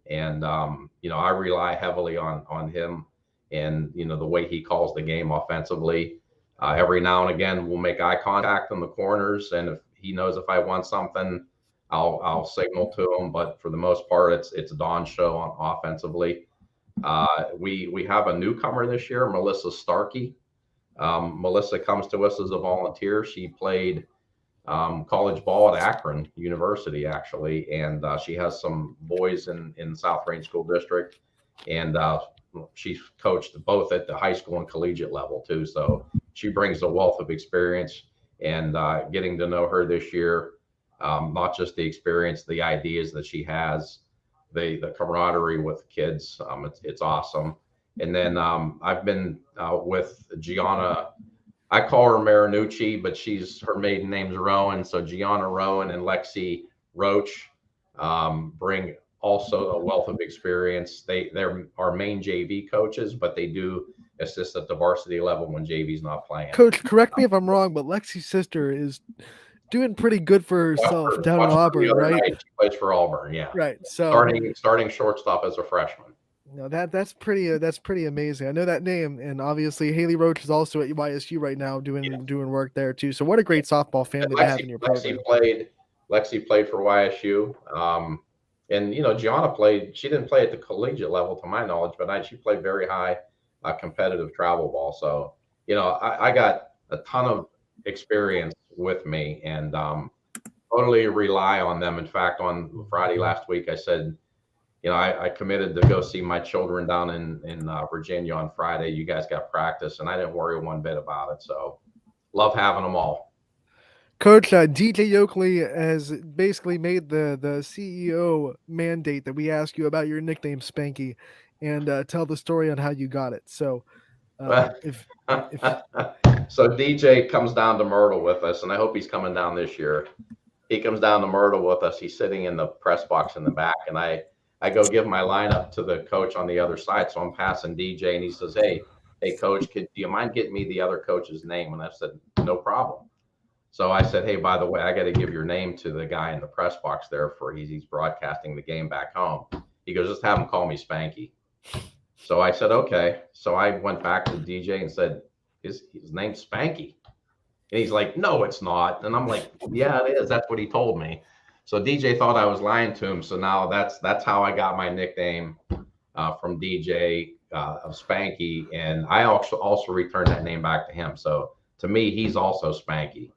and I rely heavily on him, and the way he calls the game offensively. Every now and again we'll make eye contact in the corners, and if he knows if I want something, I'll signal to him. But for the most part, it's Don's show on offensively. We have a newcomer this year, Melissa Starkey. Melissa comes to us as a volunteer. She played college ball at Akron University, actually, and she has some boys in South Range School District, and she's coached both at the high school and collegiate level too. So she brings a wealth of experience, and getting to know her this year, not just the experience, the ideas that she has, the camaraderie with kids, it's awesome. And then I've been with Gianna. I call her Marinucci, but her maiden name's Rowan. So Gianna Rowan and Lexi Roach bring also a wealth of experience. They're our main JV coaches, but they do assist at the varsity level when JV's not playing. Coach, correct me if I'm wrong, but Lexi's sister is doing pretty good for herself down in Auburn, right? She plays for Auburn, yeah. Right. So starting shortstop as a freshman. No, that's pretty amazing. I know that name, and obviously Haley Roach is also at YSU right now doing work there too. So what a great softball family to have in your program. Lexi played for YSU, and Gianna played. She didn't play at the collegiate level, to my knowledge, but she played very high competitive travel ball. So I got a ton of experience with me, and totally rely on them. In fact, on Friday last week, I said, I committed to go see my children down in Virginia on Friday. You guys got practice, and I didn't worry one bit about it. So love having them all. Coach, DJ Yoakley has basically made the CEO mandate that we ask you about your nickname Spanky and tell the story on how you got it. So So DJ comes down to Myrtle with us, and I hope he's coming down this year. He comes down to Myrtle with us. He's sitting in the press box in the back, and I go give my lineup to the coach on the other side. So I'm passing DJ, and he says, hey, coach, do you mind getting me the other coach's name? And I said, no problem. So I said, hey, by the way, I got to give your name to the guy in the press box there he's broadcasting the game back home. He goes, just have him call me Spanky. So I said, okay. So I went back to DJ and said, his name's Spanky. And he's like, no, it's not. And I'm like, yeah, it is. That's what he told me. So DJ thought I was lying to him. So now that's how I got my nickname from DJ of Spanky. And I also returned that name back to him. So to me, he's also Spanky.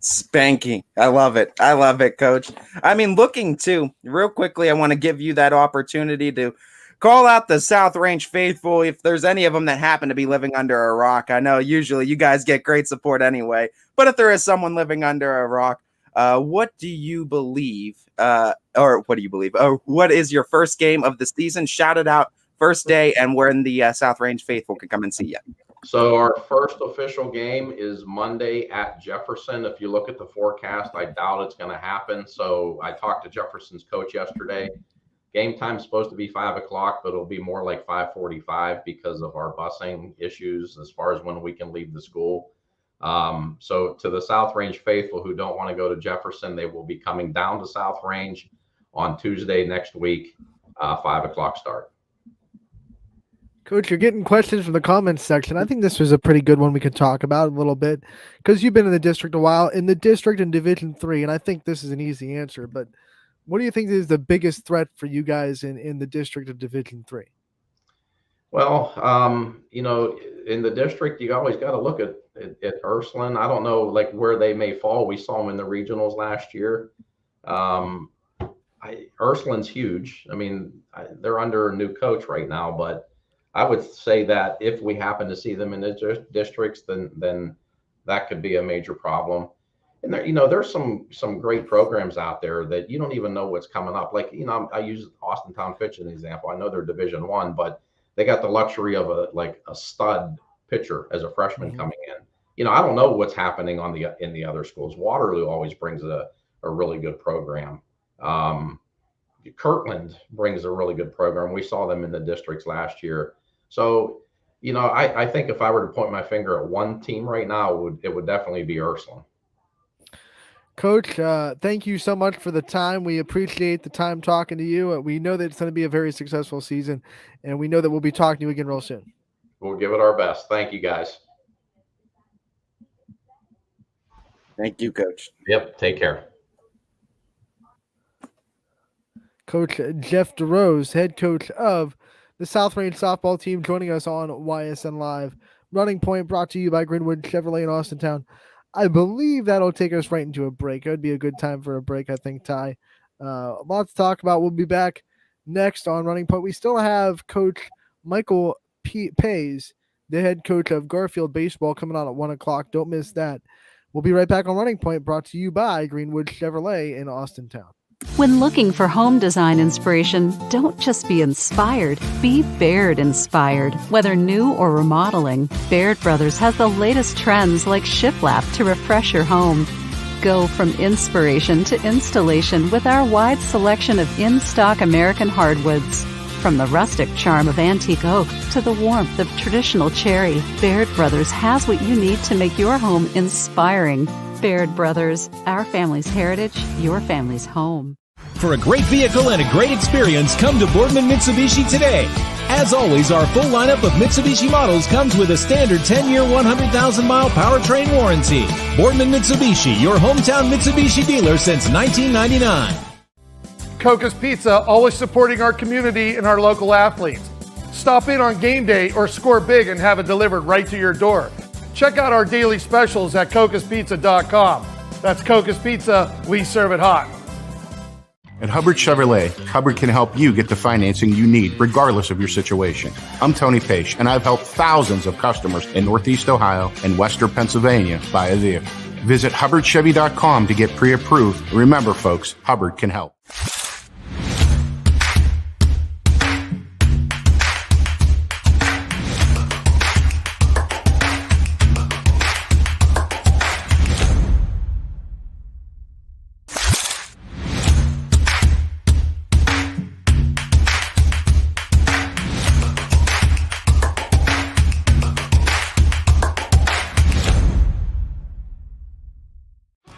Spanky. I love it. I love it, Coach. I mean, looking too, real quickly, I want to give you that opportunity to call out the South Range faithful if there's any of them that happen to be living under a rock. I know usually you guys get great support anyway, but if there is someone living under a rock, what do you believe? What is your first game of the season? Shout it out first day and when the South Range faithful can come and see you. So our first official game is Monday at Jefferson. If you look at the forecast, I doubt it's going to happen. So I talked to Jefferson's coach yesterday. Game time's supposed to be 5 o'clock, but it'll be more like 5:45 because of our busing issues as far as when we can leave the school. So to the South Range faithful who don't want to go to Jefferson, they will be coming down to South Range on Tuesday next week, 5 o'clock start. Coach, you're getting questions from the comments section. I think this was a pretty good one we could talk about a little bit because you've been in the district a while, in the district in Division III, and I think this is an easy answer, but what do you think is the biggest threat for you guys in the district of Division III? Well, in the district, you always got to look at Ursuline. I don't know like where they may fall. We saw them in the regionals last year. Ursuline's huge. I mean, they're under a new coach right now, but I would say that if we happen to see them in the districts, then that could be a major problem. And there's some great programs out there that you don't even know what's coming up. Like, I use Austin Town Pitch as an example. I know they're Division I, but they got the luxury of a stud pitcher as a freshman coming in. I don't know what's happening in the other schools. Waterloo always brings a really good program. Kirtland brings a really good program. We saw them in the districts last year. So, I think if I were to point my finger at one team right now, it would definitely be Ursuline. Coach, thank you so much for the time. We appreciate the time talking to you. We know that it's going to be a very successful season, and we know that we'll be talking to you again real soon. We'll give it our best. Thank you, guys. Thank you, Coach. Yep, take care. Coach Jeff Derose, head coach of the South Range softball team, joining us on YSN Live. Running Point brought to you by Greenwood Chevrolet in Austintown. I believe that'll take us right into a break. It would be a good time for a break, I think, Ty. Lots to talk about. We'll be back next on Running Point. We still have Coach Michael Pays, the head coach of Garfield Baseball, coming on at 1 o'clock. Don't miss that. We'll be right back on Running Point, brought to you by Greenwood Chevrolet in Austintown. When looking for home design inspiration, don't just be inspired, be Baird inspired. Whether new or remodeling, Baird Brothers has the latest trends like shiplap to refresh your home. Go from inspiration to installation with our wide selection of in-stock American hardwoods. From the rustic charm of antique oak to the warmth of traditional cherry, Baird Brothers has what you need to make your home inspiring. Baird Brothers, our family's heritage, your family's home. For a great vehicle and a great experience, come to Boardman Mitsubishi today. As always, our full lineup of Mitsubishi models comes with a standard 10-year, 100,000-mile powertrain warranty. Boardman Mitsubishi, your hometown Mitsubishi dealer since 1999. Coca's Pizza, always supporting our community and our local athletes. Stop in on game day or score big and have it delivered right to your door. Check out our daily specials at cocaspizza.com. That's Coca's Pizza, we serve it hot. At Hubbard Chevrolet, Hubbard can help you get the financing you need regardless of your situation. I'm Tony Page, and I've helped thousands of customers in Northeast Ohio and Western Pennsylvania buy a vehicle. Visit HubbardChevy.com to get pre-approved. Remember, folks, Hubbard can help.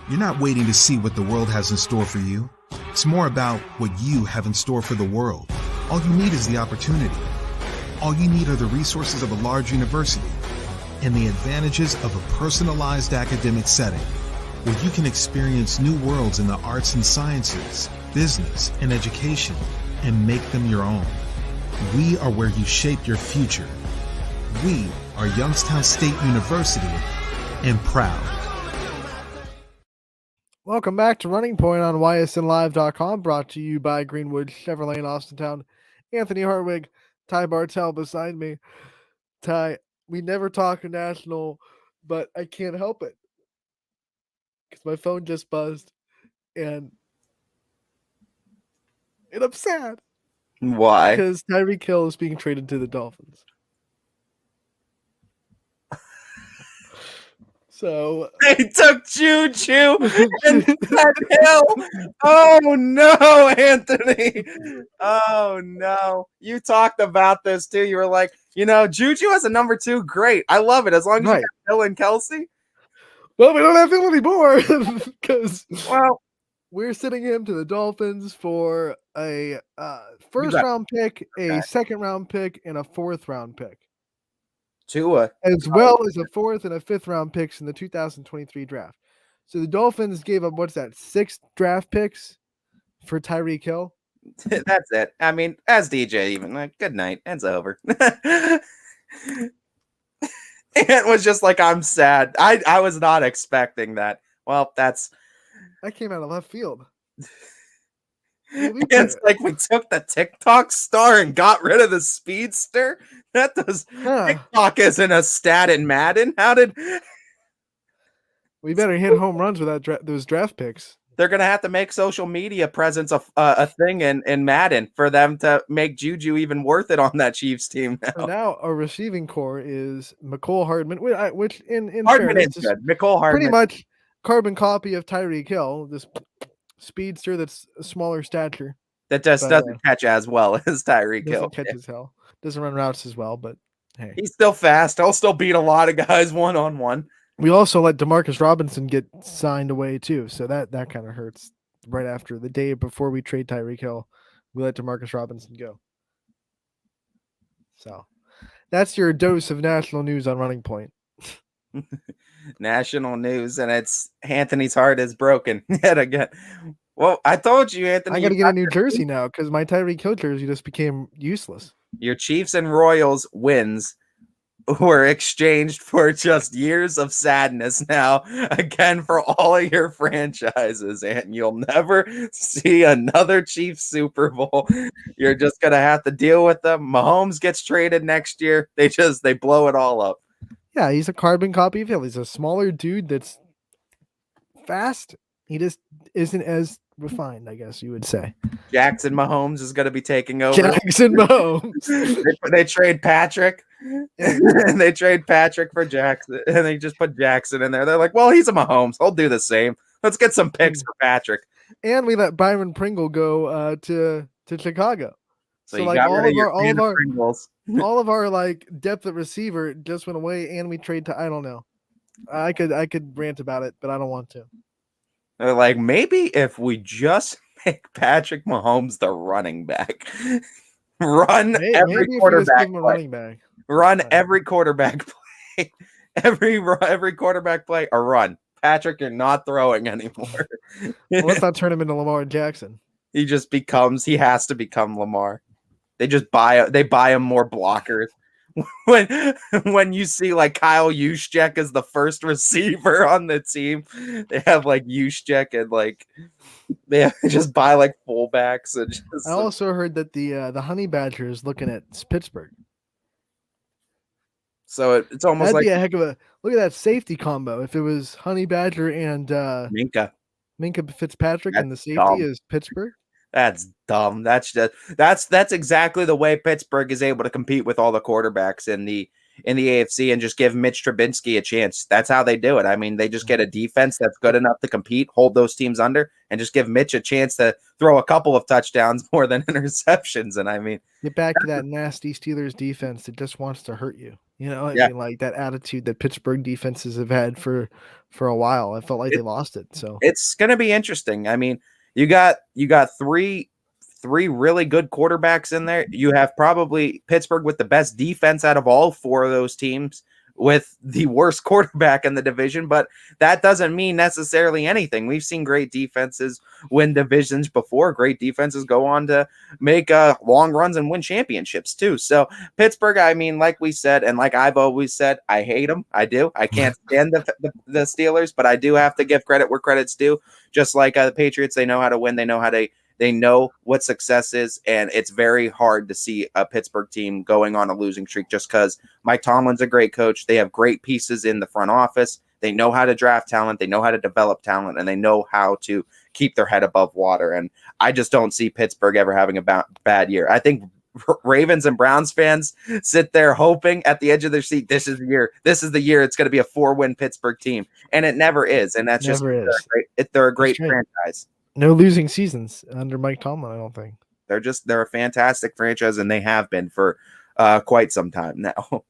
You're not waiting to see what the world has in store for you. It's more about what you have in store for the world. All you need is the opportunity. All you need are the resources of a large university and the advantages of a personalized academic setting where you can experience new worlds in the arts and sciences, business, and education and make them your own. We are where you shape your future. We are Youngstown State University and proud. Welcome back to Running Point on ysnlive.com, brought to you by Greenwood Chevrolet in Austintown. Anthony Hartwig, Ty Bartell beside me. Ty, we never talk national, but I can't help it because my phone just buzzed, and I'm sad. Why? Because Tyreek Hill is being traded to the Dolphins. So they took Juju and said Hill. Oh no, Anthony. Oh no. You talked about this too. You were like, Juju as a number 2, great. I love it. As long as you got Hill and Kelsey. Well, we don't have Hill anymore because we're sending him to the Dolphins for a first-round pick, a second-round pick, and a fourth-round pick. Tua. As well as a 4th and a 5th-round picks in the 2023 draft. So the Dolphins gave up, 6 draft picks for Tyreek Hill? That's it. I mean, as DJ even, like, good night. It's over. Ant was just like, I'm sad. I was not expecting that. Well, that came out of left field. It's like we took the TikTok star and got rid of the speedster. TikTok isn't a stat in Madden. How did we better hit home runs with those draft picks? They're gonna have to make social media presence a thing in Madden for them to make Juju even worth it on that Chiefs team. Now, so now our receiving core is Nicole Hardman, which in Hardman is good. Nicole Hardman, pretty much carbon copy of Tyreek Hill, this speedster that's a smaller stature. That just doesn't catch as well as Tyreek Hill. Doesn't catch as hell. Doesn't run routes as well, but hey. He's still fast. He'll still beat a lot of guys one-on-one. We also let Demarcus Robinson get signed away too, so that kind of hurts. Right after the day before we trade Tyreek Hill, we let Demarcus Robinson go. So that's your dose of national news on Running Point. National news, and it's Anthony's heart is broken yet again. Well, I told you, Anthony. I got to get a new jersey now because my Tyreek Hill jersey just became useless. Your Chiefs and Royals wins were exchanged for just years of sadness now, again, for all of your franchises, and you'll never see another Chiefs Super Bowl. You're just gonna have to deal with them. Mahomes gets traded next year. They blow it all up. Yeah, he's a carbon copy of Hill. He's a smaller dude that's fast. He just isn't as refined, I guess you would say. Jackson Mahomes is gonna be taking over. Jackson Mahomes. They trade Patrick. And they trade Patrick for Jackson, and they just put Jackson in there. They're like, well, he's a Mahomes. He'll do the same. Let's get some picks for Patrick. And we let Byron Pringle go to Chicago. So like all of our like depth at receiver just went away, and we trade to I don't know. I could rant about it, but I don't want to. They're like, maybe if we just make Patrick Mahomes the running back, run every quarterback play. Running back. Run every quarterback play. Every quarterback play, a run. Patrick, you're not throwing anymore. Well, let's not turn him into Lamar Jackson. He has to become Lamar. They buy him more blockers. When you see like Kyle Juszczyk as the first receiver on the team, they have like Juszczyk and like they just buy like fullbacks and just. I also heard that the Honey Badger is looking at Pittsburgh. So it's almost That'd like be a heck of a look at that safety combo. If it was Honey Badger and Minka Fitzpatrick, and the safety dumb. is Pittsburgh. That's dumb. That's exactly the way Pittsburgh is able to compete with all the quarterbacks in the AFC and just give Mitch Trubisky a chance. That's how they do it. I mean, they just get a defense that's good enough to compete, hold those teams under, and just give Mitch a chance to throw a couple of touchdowns more than interceptions. And I mean, Get back to that nasty Steelers defense that just wants to hurt you. You know, I mean, like that attitude that Pittsburgh defenses have had for a while. I felt like they lost it. So it's going to be interesting. I mean, you got three really good quarterbacks in there. You have probably Pittsburgh with the best defense out of all four of those teams, with the worst quarterback in the division, but that doesn't mean necessarily anything. We've seen great defenses win divisions before. Great defenses go on to make long runs and win championships too. So Pittsburgh, I mean, like we said, and like I've always said, I hate them. I do. I can't stand the Steelers, but I do have to give credit where credit's due. Just like the Patriots, they know how to win. They know what success is, and it's very hard to see a Pittsburgh team going on a losing streak just because Mike Tomlin's a great coach. They have great pieces in the front office. They know how to draft talent. They know how to develop talent, and they know how to keep their head above water. And I just don't see Pittsburgh ever having a bad year. I think Ravens and Browns fans sit there hoping at the edge of their seat, this is the year. This is the year it's going to be a 4-win Pittsburgh team, and it never is. And that's they're a great franchise. No losing seasons under Mike Tomlin, I don't think. They're a fantastic franchise, and they have been for quite some time now.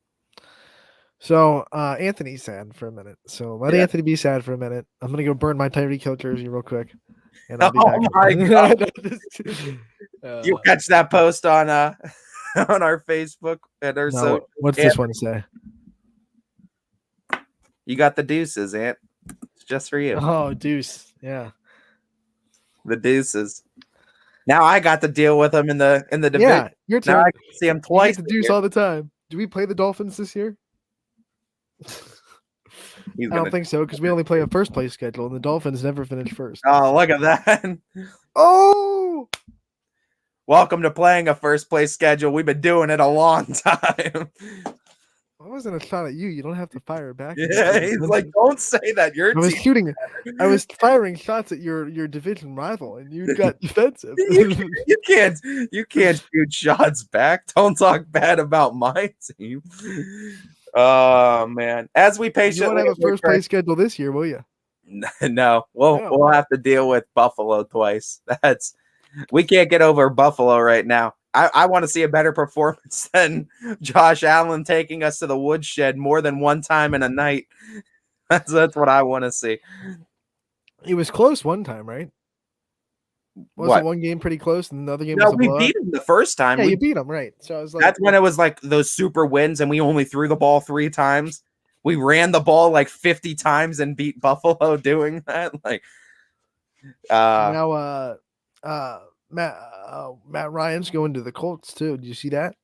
So Anthony's sad for a minute. So let Anthony be sad for a minute. I'm gonna go burn my Tyreek Hill jersey real quick. And I'll be back. My God. You catch that post on our Facebook and our social. What's this one say? You got the deuces, Ant. It's just for you. Oh, deuce. Yeah. The deuces. Now I got to deal with them in the division. Yeah, your turn. Now I can see them twice. The deuce all the time. Do we play the Dolphins this year? I don't think so, because we only play a first place schedule, and the Dolphins never finish first. Oh, look at that! Oh, welcome to playing a first place schedule. We've been doing it a long time. I wasn't a shot at you. You don't have to fire back. Yeah, he's like, don't say that. I was firing shots at your division rival, and you got defensive. you can't shoot shots back. Don't talk bad about my team. Oh man! As we patiently, you won't have a first place schedule this year, will you? No, we'll have to deal with Buffalo twice. We can't get over Buffalo right now. I want to see a better performance than Josh Allen taking us to the woodshed more than one time in a night. That's what I want to see. It was close one time, right? Wasn't one game pretty close, and the other game was a blowout? We beat him the first time. Yeah, you beat him, right? So I was like, that's when it was like those super wins, and we only threw the ball 3 times. We ran the ball like 50 times and beat Buffalo doing that. Like Matt Ryan's going to the Colts too. Did you see that?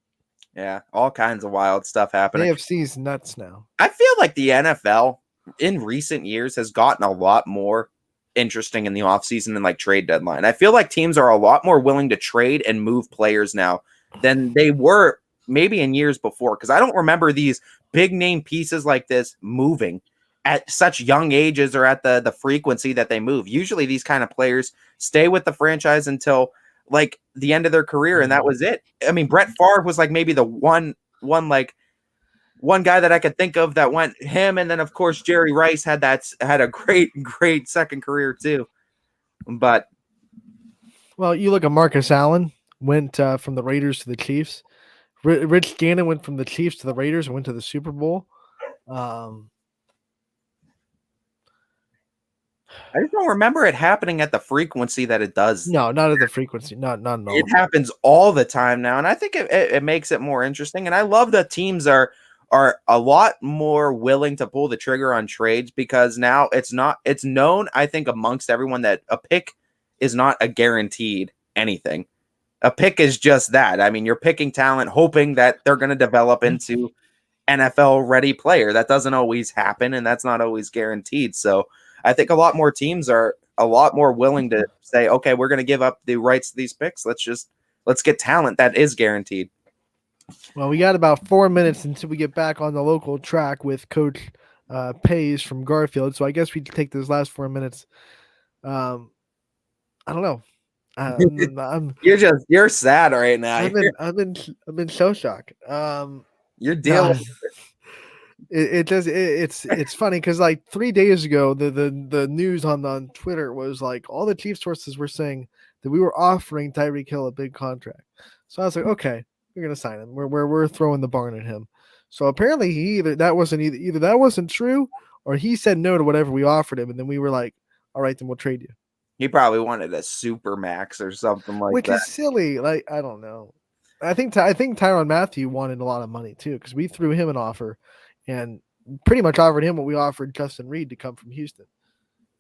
Yeah, all kinds of wild stuff happening. AFC's nuts now. I feel like the NFL in recent years has gotten a lot more interesting in the offseason than like trade deadline. I feel like teams are a lot more willing to trade and move players now than they were maybe in years before. Because I don't remember these big name pieces like this moving at such young ages or at the frequency that they move. Usually these kind of players stay with the franchise until like the end of their career, and that was it. I mean, Brett Favre was like maybe the one guy that I could think of that went him, and then of course Jerry Rice had a great second career too. But well, you look at Marcus Allen went from the Raiders to the Chiefs. Rich Gannon went from the Chiefs to the Raiders and went to the Super Bowl. I just don't remember it happening at the frequency that it does. No, not at the frequency. Not at all. It happens all the time now, and I think it makes it more interesting. And I love that teams are a lot more willing to pull the trigger on trades because now it's known, I think, amongst everyone that a pick is not a guaranteed anything. A pick is just that. I mean, you're picking talent, hoping that they're going to develop into NFL ready player. That doesn't always happen, and that's not always guaranteed. So I think a lot more teams are a lot more willing to say, okay, we're going to give up the rights to these picks. Let's get talent that is guaranteed. Well, we got about 4 minutes until we get back on the local track with Coach Pays from Garfield. So I guess we can take those last 4 minutes. I don't know. You're sad right now. I've been shell shocked. You're dealing. It's funny because like 3 days ago, the news on Twitter was like all the Chiefs sources were saying that we were offering Tyreek Hill a big contract. So I was like, okay, we're gonna sign him. We're throwing the barn at him. So apparently either that wasn't true or he said no to whatever we offered him, and then we were like, all right, then we'll trade you. He probably wanted a super max or something like Which that. is silly. Like, I don't know. I think Tyrann Mathieu wanted a lot of money too, because we threw him an offer and pretty much offered him what we offered Justin Reed to come from Houston.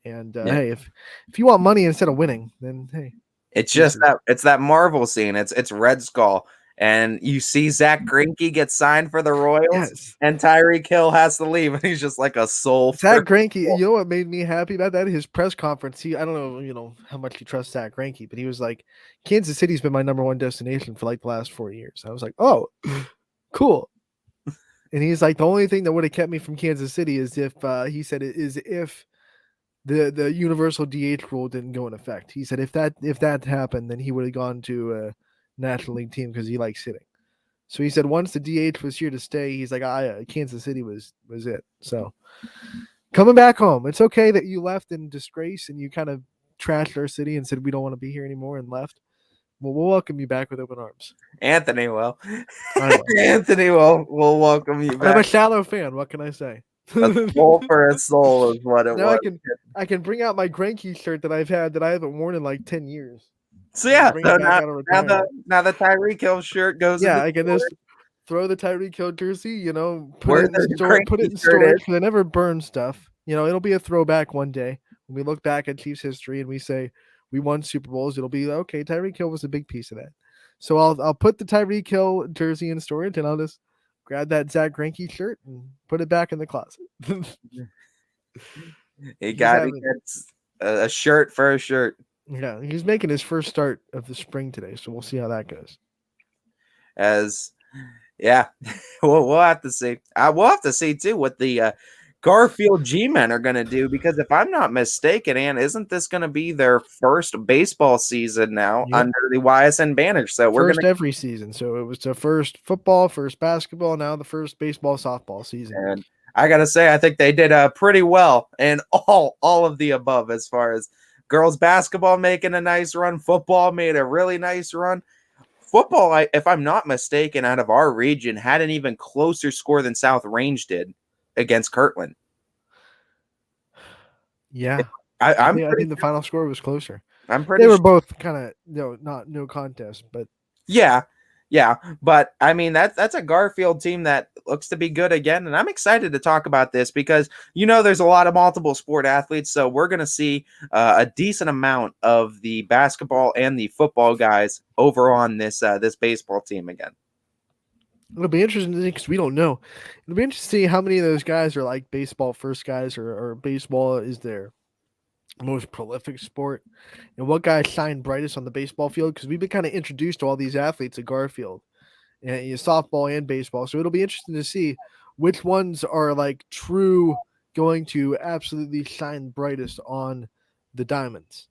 And hey, if you want money instead of winning, then hey. It's just that Marvel scene. It's Red Skull. And you see Zach Greinke get signed for the Royals, and Tyreek Hill has to leave, and he's just like a soul. Zach Greinke, you know what made me happy about that? His press conference. I don't know, how much you trust Zach Greinke, but he was like, Kansas City's been my number one destination for like the last 4 years. I was like, oh, cool. And he's like, the only thing that would have kept me from Kansas City is if if the universal DH rule didn't go in effect. He said if that happened, then he would have gone to a National League team because he likes hitting. So he said once the DH was here to stay, he's like, Kansas City was it. So coming back home, it's okay that you left in disgrace and you kind of trashed our city and said we don't want to be here anymore and left. Well, we'll welcome you back with open arms. Anthony will. Anthony will welcome you back. I'm a shallow fan. What can I say? A soul for a soul is what it now was. I can bring out my Greinke shirt that I haven't worn in like 10 years. So yeah, so now the Tyreek Hill shirt goes. Yeah, I can just throw the Tyreek Hill jersey, put it in storage because I never burn stuff. It'll be a throwback one day when we look back at Chiefs history and we say we won Super Bowls. It'll be okay. Tyreek Hill was a big piece of that. So I'll put the Tyreek Hill jersey in storage and I'll just grab that Zach Greinke shirt and put it back in the closet. He got to get a shirt for a shirt. Yeah, he's making his first start of the spring today, so we'll see how that goes. We'll have to see. We'll have to see too what the Garfield G-men are going to do, because if I'm not mistaken, Ann, isn't this going to be their first baseball season now under the YSN banner? So we're going every season. So it was the first football, first basketball, now the first baseball, softball season. And I got to say, I think they did pretty well in all of the above, as far as girls basketball making a nice run, football made a really nice run. Football, if I'm not mistaken, out of our region, had an even closer score than South Range did against Kirtland. Yeah. I think the final score was closer. They were both kind of no contest, but yeah, but I mean that's a Garfield team that looks to be good again, and I'm excited to talk about this because there's a lot of multiple sport athletes, so we're going to see a decent amount of the basketball and the football guys over on this baseball team again. It'll be interesting to see because we don't know. It'll be interesting to see how many of those guys are like baseball first guys, or baseball is their most prolific sport, and what guys shine brightest on the baseball field. Because we've been kind of introduced to all these athletes at Garfield, and softball and baseball. So it'll be interesting to see which ones are like true going to absolutely shine brightest on the diamonds.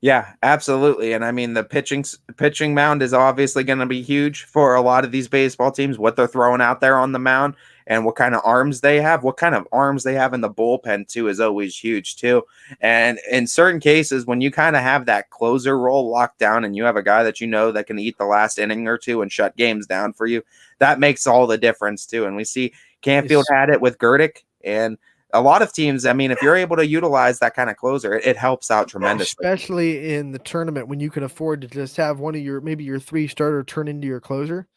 Yeah, absolutely. And I mean, the pitching mound is obviously going to be huge for a lot of these baseball teams, what they're throwing out there on the mound and what kind of arms they have. What kind of arms they have in the bullpen, too, is always huge, too. And in certain cases, when you kind of have that closer role locked down and you have a guy that you know that can eat the last inning or two and shut games down for you, that makes all the difference, too. And we see Canfield had it with Gerdick, and a lot of teams, I mean, if you're able to utilize that kind of closer, it helps out tremendously. Especially in the tournament when you can afford to just have one of maybe your 3 starter turn into your closer.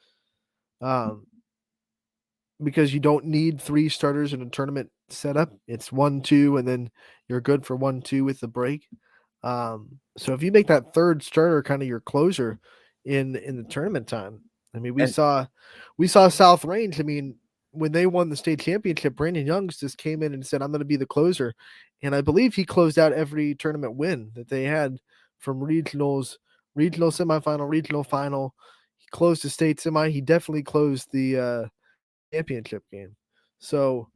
Because you don't need 3 starters in a tournament setup. It's 1-2, and then you're good for 1-2 with the break. So if you make that 3rd starter kind of your closer in the tournament time, I mean, we saw South Range. I mean, when they won the state championship, Brandon Youngs just came in and said, "I'm going to be the closer," and I believe he closed out every tournament win that they had, from regionals, regional semifinal, regional final. He closed the state semi. He definitely closed the championship game. So,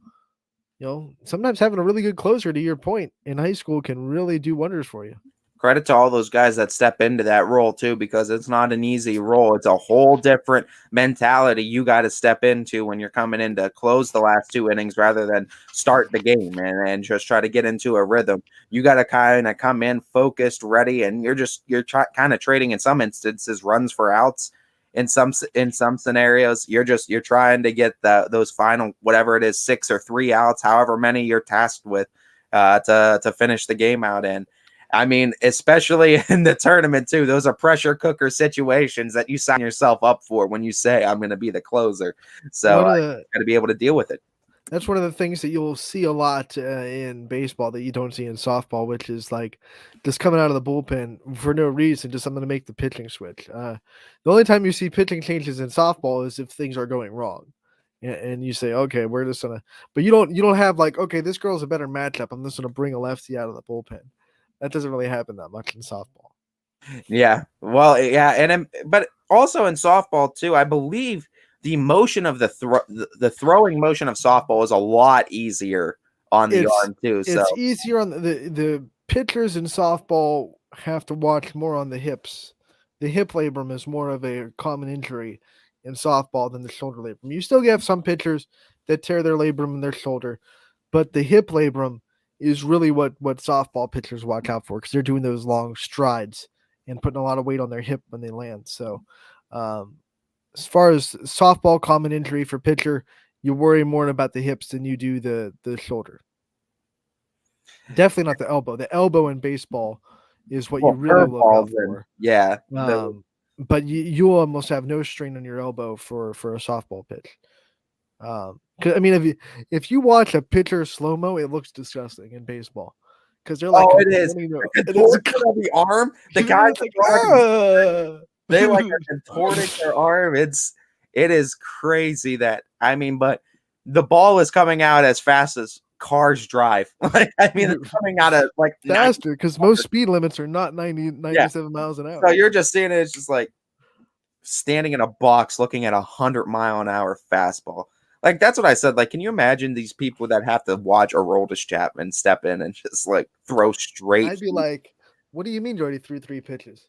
sometimes having a really good closer, to your point, in high school can really do wonders for you. Credit to all those guys that step into that role too, because it's not an easy role. It's a whole different mentality you got to step into when you're coming in to close the last 2 innings rather than start the game and just try to get into a rhythm. You got to kind of come in focused, ready, and you're kind of trading in some instances runs for outs. In some scenarios, you're trying to get those final, whatever it is, 6 or 3 outs, however many you're tasked with to finish the game out in. I mean, especially in the tournament too, those are pressure cooker situations that you sign yourself up for when you say, "I'm going to be the closer." So you got to be able to deal with it. That's one of the things that you'll see a lot in baseball that you don't see in softball, which is like just coming out of the bullpen for no reason, just something to make the pitching switch. The only time you see pitching changes in softball is if things are going wrong, and you say, "Okay, we're just gonna," but you don't have like, "Okay, this girl's a better matchup. I'm just gonna bring a lefty out of the bullpen." That doesn't really happen that much in softball. Yeah, well, yeah, but also in softball too, I believe the motion of the throwing motion of softball is a lot easier on the arm too. So it's easier on the pitchers in softball have to watch more on the hips. The hip labrum is more of a common injury in softball than the shoulder labrum. You still have some pitchers that tear their labrum in their shoulder, but the hip labrum is really what softball pitchers watch out for, because they're doing those long strides and putting a lot of weight on their hip when they land. So as far as softball common injury for pitcher, you worry more about the hips than you do the shoulder. Definitely not the elbow. The elbow in baseball is what you really look out for. Yeah. But you almost have no strain on your elbow for a softball pitch. Cause, I mean, if you watch a pitcher slow-mo, it looks disgusting in baseball, because they're like, it is. The arm. The guys like, they like are contorting their arm. It is crazy that, I mean, but the ball is coming out as fast as cars drive. Like, I mean, it's coming out at like faster, because most speed limits are not 97 miles an hour. So you're just seeing it. It's just like standing in a box looking at 100-mile-an-hour fastball. Like, that's what I said. Like, can you imagine these people that have to watch Aroldis Chapman step in and just like throw straight? I'd be like, what do you mean you already threw 3 pitches?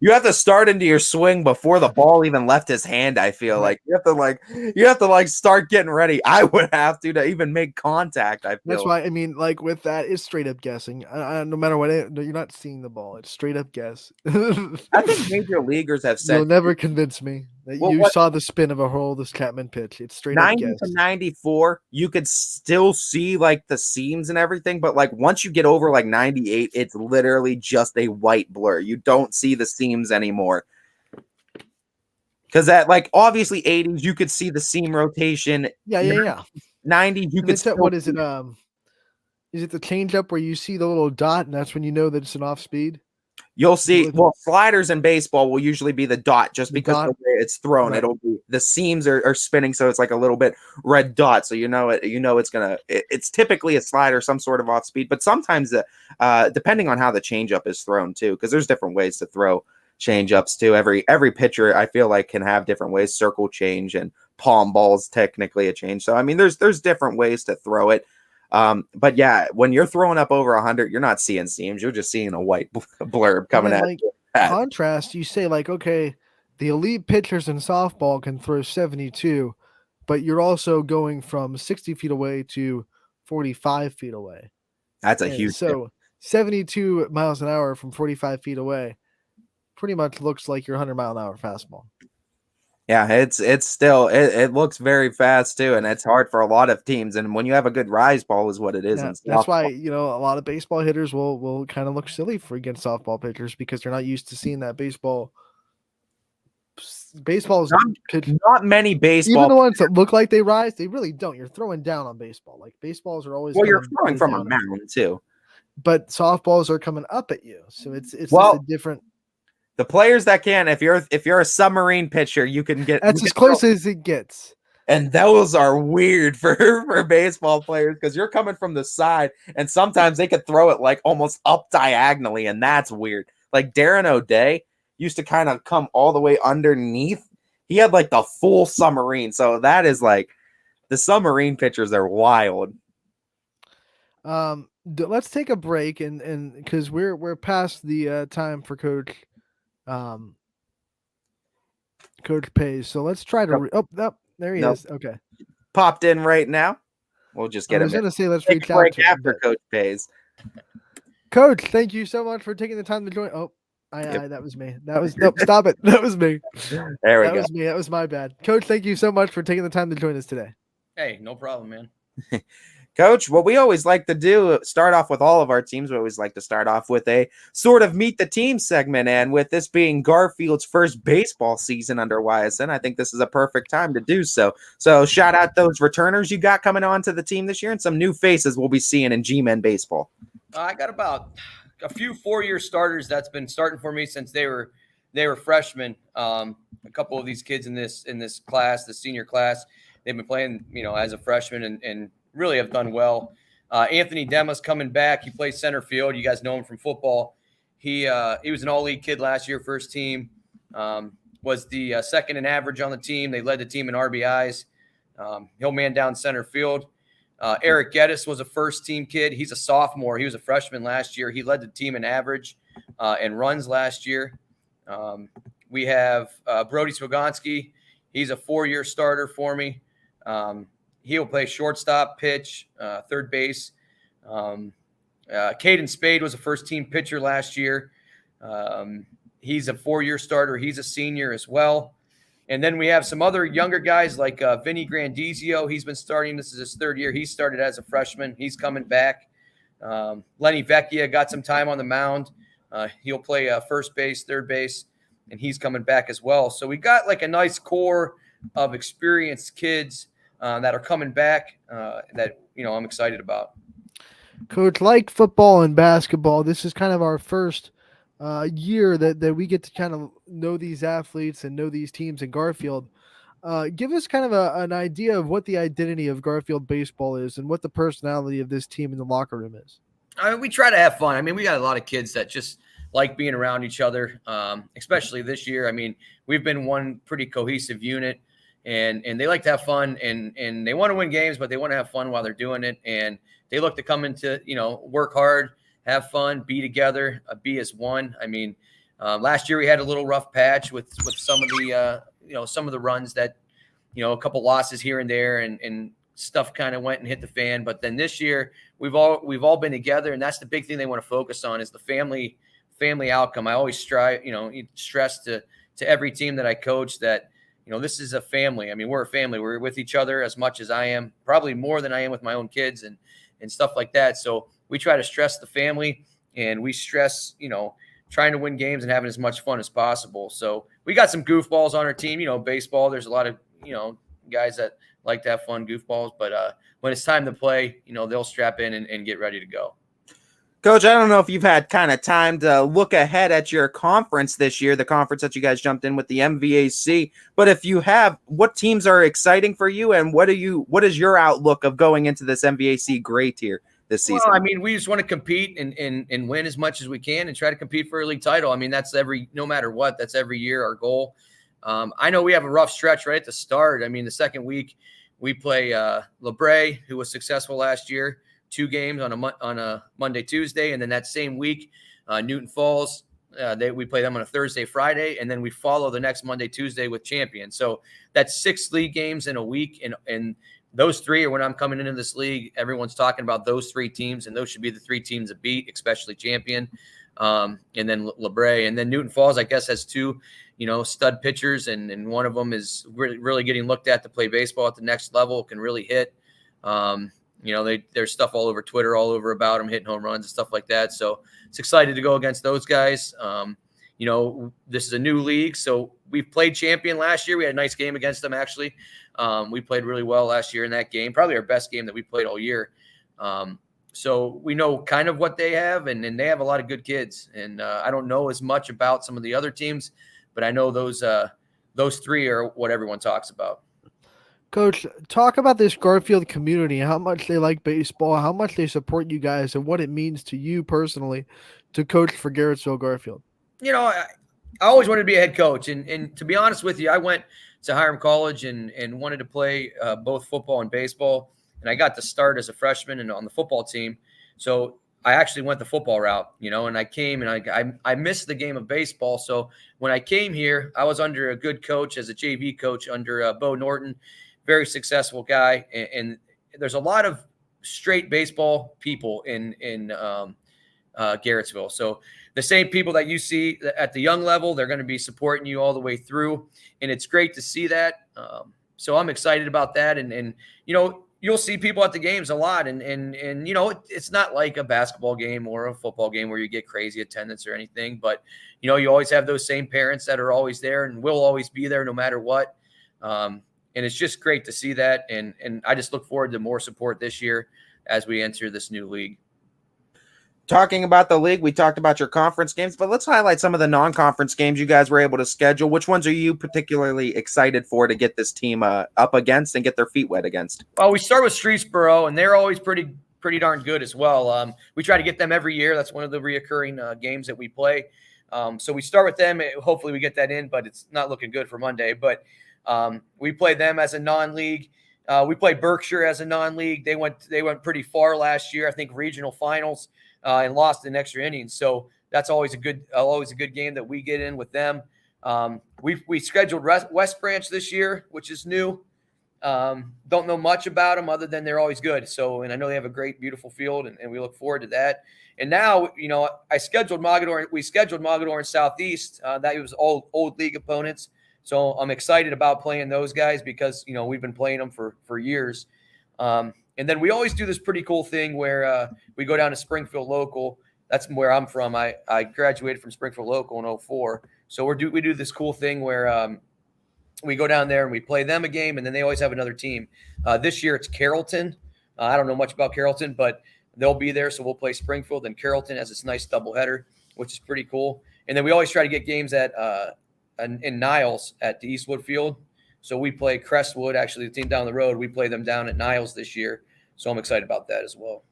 You have to start into your swing before the ball even left his hand. I feel like you have to start getting ready. I would have to even make contact. That's why, I mean, like with that, it's straight up guessing. No matter what, you're not seeing the ball. It's straight up guess. I think major leaguers have said you'll never convince me that you saw the spin of Aroldis Chapman pitch. It's straight up guess. 90 to 94, you could still see like the seams and everything, but like once you get over like 98, it's literally just a white blur. You don't see the seams anymore. Because that, like, obviously 80s, you could see the seam rotation. Yeah. 90s, you could. What is it? Is it the changeup where you see the little dot, and that's when you know that it's an off speed? You'll see. Well, sliders in baseball will usually be the dot, just because of the way it's thrown. Right. It'll be the seams are spinning, so it's like a little bit red dot. So it's typically a slide or some sort of off speed, but sometimes depending on how the changeup is thrown too, because there's different ways to throw changeups too. Every pitcher I feel like can have different ways. Circle change and palm ball's technically a change. So I mean, there's different ways to throw it. But yeah, when you're throwing up over 100, you're not seeing seams. You're just seeing a white blurb coming at you. Contrast, you say like, okay, the elite pitchers in softball can throw 72, but you're also going from 60 feet away to 45 feet away. That's a huge difference. 72 miles an hour from 45 feet away pretty much looks like your 100-mile-an-hour fastball. Yeah, it's still it looks very fast too, and it's hard for a lot of teams. And when you have a good rise ball, is what it is. Yeah, that's why a lot of baseball hitters will kind of look silly against softball pitchers because they're not used to seeing that baseball. Baseball's not many baseball. Even the ones that look like they rise, they really don't. You're throwing down on baseball. Like baseballs are always you're throwing from a mound too, but softballs are coming up at you, so it's just a different. The players that can, if you're a submarine pitcher, you can get that's as close as it gets. And those are weird for baseball players because you're coming from the side, and sometimes they could throw it like almost up diagonally, and that's weird. Like Darren O'Day used to kind of come all the way underneath. He had like the full submarine, so that is like the submarine pitchers are wild. Let's take a break and because we're past the time for Coach Pays. So let's try to there he is. Okay. Popped in right now. We'll just get him. I was going to say let's reach out to after Coach Pays. Coach, thank you so much for taking the time to join. Oh, that was me. That was stop it. That was me. There we go. That was me. That was my bad. Coach, thank you so much for taking the time to join us today. Hey, no problem, man. Coach, what we always like to do, start off with all of our teams, we always like to start off with a sort of meet the team segment. And with this being Garfield's first baseball season under Ysn, I think this is a perfect time to do so. So shout out those returners you got coming on to the team this year and some new faces we'll be seeing in G-Men baseball. I got about a few 4-year starters that's been starting for me since they were freshmen. A couple of these kids in this class, the senior class, they've been playing, as a freshman and really have done well. Anthony Dema's coming back. He plays center field. You guys know him from football. He was an all-league kid last year, first team. Was the second in average on the team. They led the team in RBIs. He'll man down center field. Eric Geddes was a first-team kid. He's a sophomore. He was a freshman last year. He led the team in average and runs last year. We have Brodie Swagonski. He's a 4-year starter for me. He'll play shortstop, pitch, third base. Caden Spade was a first-team pitcher last year. He's a 4-year starter. He's a senior as well. And then we have some other younger guys like Vinny Grandizio. He's been starting. This is his 3rd year. He started as a freshman. He's coming back. Lenny Vecchia got some time on the mound. He'll play first base, third base, and he's coming back as well. So we got like a nice core of experienced kids that are coming back that, I'm excited about. Coach, like football and basketball, this is kind of our first year that we get to kind of know these athletes and know these teams in Garfield. Give us kind of an idea of what the identity of Garfield baseball is and what the personality of this team in the locker room is. We try to have fun. We got a lot of kids that just like being around each other, especially this year. We've been one pretty cohesive unit. And they like to have fun and they want to win games, but they want to have fun while they're doing it. And they look to come into, work hard, have fun, be together, be as one. Last year we had a little rough patch with some of the, some of the runs that, a couple losses here and there and stuff kind of went and hit the fan. But then this year we've all been together. And that's the big thing they want to focus on is the family outcome. I always stress to every team that I coach that, this is a family. We're a family. We're with each other as much as I am, probably more than I am with my own kids and stuff like that. So we try to stress the family and we stress, trying to win games and having as much fun as possible. So we got some goofballs on our team, baseball. There's a lot of, guys that like to have fun goofballs, but when it's time to play, they'll strap in and get ready to go. Coach, I don't know if you've had kind of time to look ahead at your conference this year, the conference that you guys jumped in with, the MVAC. But if you have, what teams are exciting for you, and what is your outlook of going into this MVAC Gray tier this season? Well, I mean, we just want to compete and win as much as we can and try to compete for a league title. I mean, that's no matter what, that's every year our goal. I know we have a rough stretch right at the start. I mean, the second week we play LeBray, who was successful last year. 2 games on a Monday, Tuesday, and then that same week, Newton Falls. We play them on a Thursday, Friday, and then we follow the next Monday, Tuesday with Champion. So that's 6 league games in a week, and those 3 are when I'm coming into this league. Everyone's talking about those 3 teams, and those should be the 3 teams to beat, especially Champion, and then LeBray, and then Newton Falls. I guess has 2, stud pitchers, and one of them is really getting looked at to play baseball at the next level. Can really hit. There's stuff all over Twitter, all over about them hitting home runs and stuff like that. So it's excited to go against those guys. This is a new league. So we played Champion last year. We had a nice game against them, actually. We played really well last year in that game, probably our best game that we played all year. So we know kind of what they have, and they have a lot of good kids. And I don't know as much about some of the other teams, but I know those 3 are what everyone talks about. Coach, talk about this Garfield community, how much they like baseball, how much they support you guys, and what it means to you personally to coach for Garrettsville Garfield. I always wanted to be a head coach. And to be honest with you, I went to Hiram College and wanted to play both football and baseball. And I got to start as a freshman and on the football team. So I actually went the football route, and I came and I missed the game of baseball. So when I came here, I was under a good coach as a JV coach under Bo Norton. Very successful guy, and there's a lot of straight baseball people in Garrettsville. So the same people that you see at the young level, they're going to be supporting you all the way through, and it's great to see that. So I'm excited about that, and you'll see people at the games a lot, and it's not like a basketball game or a football game where you get crazy attendance or anything, but you always have those same parents that are always there and will always be there no matter what. And it's just great to see that. And I just look forward to more support this year as we enter this new league. Talking about the league, we talked about your conference games, but let's highlight some of the non-conference games you guys were able to schedule. Which ones are you particularly excited for to get this team up against and get their feet wet against? Well, we start with Streetsboro, and they're always pretty darn good as well. We try to get them every year. That's one of the reoccurring games that we play. So we start with them. Hopefully we get that in, but it's not looking good for Monday. But we play them as a non-league. We played Berkshire as a non-league. They went pretty far last year. I think regional finals and lost in extra innings. So that's always a good game that we get in with them. We scheduled West Branch this year, which is new. Don't know much about them other than they're always good. So, and I know they have a great, beautiful field, and we look forward to that. And now, I scheduled Mogadore. We scheduled Mogadore and Southeast. That was all old league opponents. So I'm excited about playing those guys because, we've been playing them for years. And then we always do this pretty cool thing where we go down to Springfield Local. That's where I'm from. I graduated from Springfield Local in 2004. So we do this cool thing where we go down there and we play them a game, and then they always have another team. This year it's Carrollton. I don't know much about Carrollton, but they'll be there. So we'll play Springfield, and Carrollton has this nice doubleheader, which is pretty cool. And then we always try to get games at in Niles at the Eastwood Field. So we play Crestwood, actually the team down the road. We play them down at Niles this year. So I'm excited about that as well.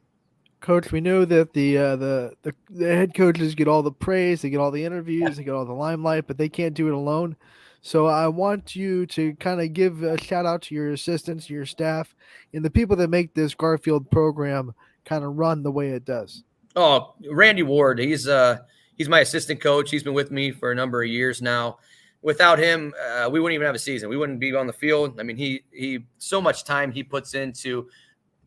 Coach, we know that the head coaches get all the praise, they get all the interviews, they get all the limelight, but they can't do it alone. So I want you to kind of give a shout out to your assistants, your staff, and the people that make this Garfield program kind of run the way it does. Oh, Randy Ward, he's my assistant coach. He's been with me for a number of years now. Without him, we wouldn't even have a season. We wouldn't be on the field. I mean, he so much time he puts into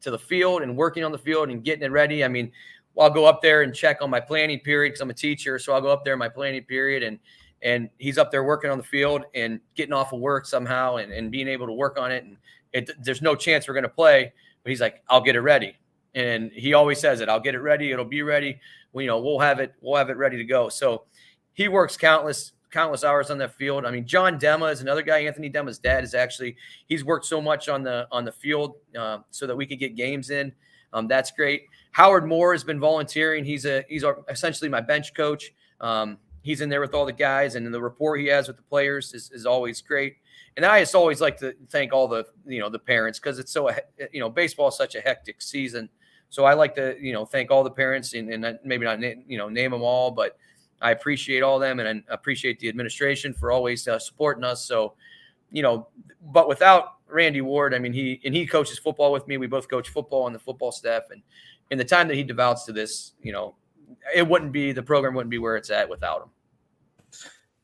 the field and working on the field and getting it ready. I mean, I'll go up there and check on my planning period because I'm a teacher. So I'll go up there in my planning period and he's up there working on the field and getting off of work somehow and being able to work on it. And there's no chance we're going to play, but he's like, I'll get it ready. And he always says it, I'll get it ready. It'll be ready. We'll have it ready to go. So he works countless hours on that field. I mean, John Dema is another guy. Anthony Dema's dad he's worked so much on the field so that we could get games in. That's great. Howard Moore has been volunteering. He's essentially my bench coach. He's in there with all the guys, and the rapport he has with the players is always great. And I just always like to thank all the parents, because it's so, baseball is such a hectic season. So I like to, thank all the parents and maybe not, name them all, but I appreciate all of them, and I appreciate the administration for always supporting us. So, but without Randy Ward, I mean, he coaches football with me. We both coach football on the football staff, and in the time that he devotes to this, the program wouldn't be where it's at without him.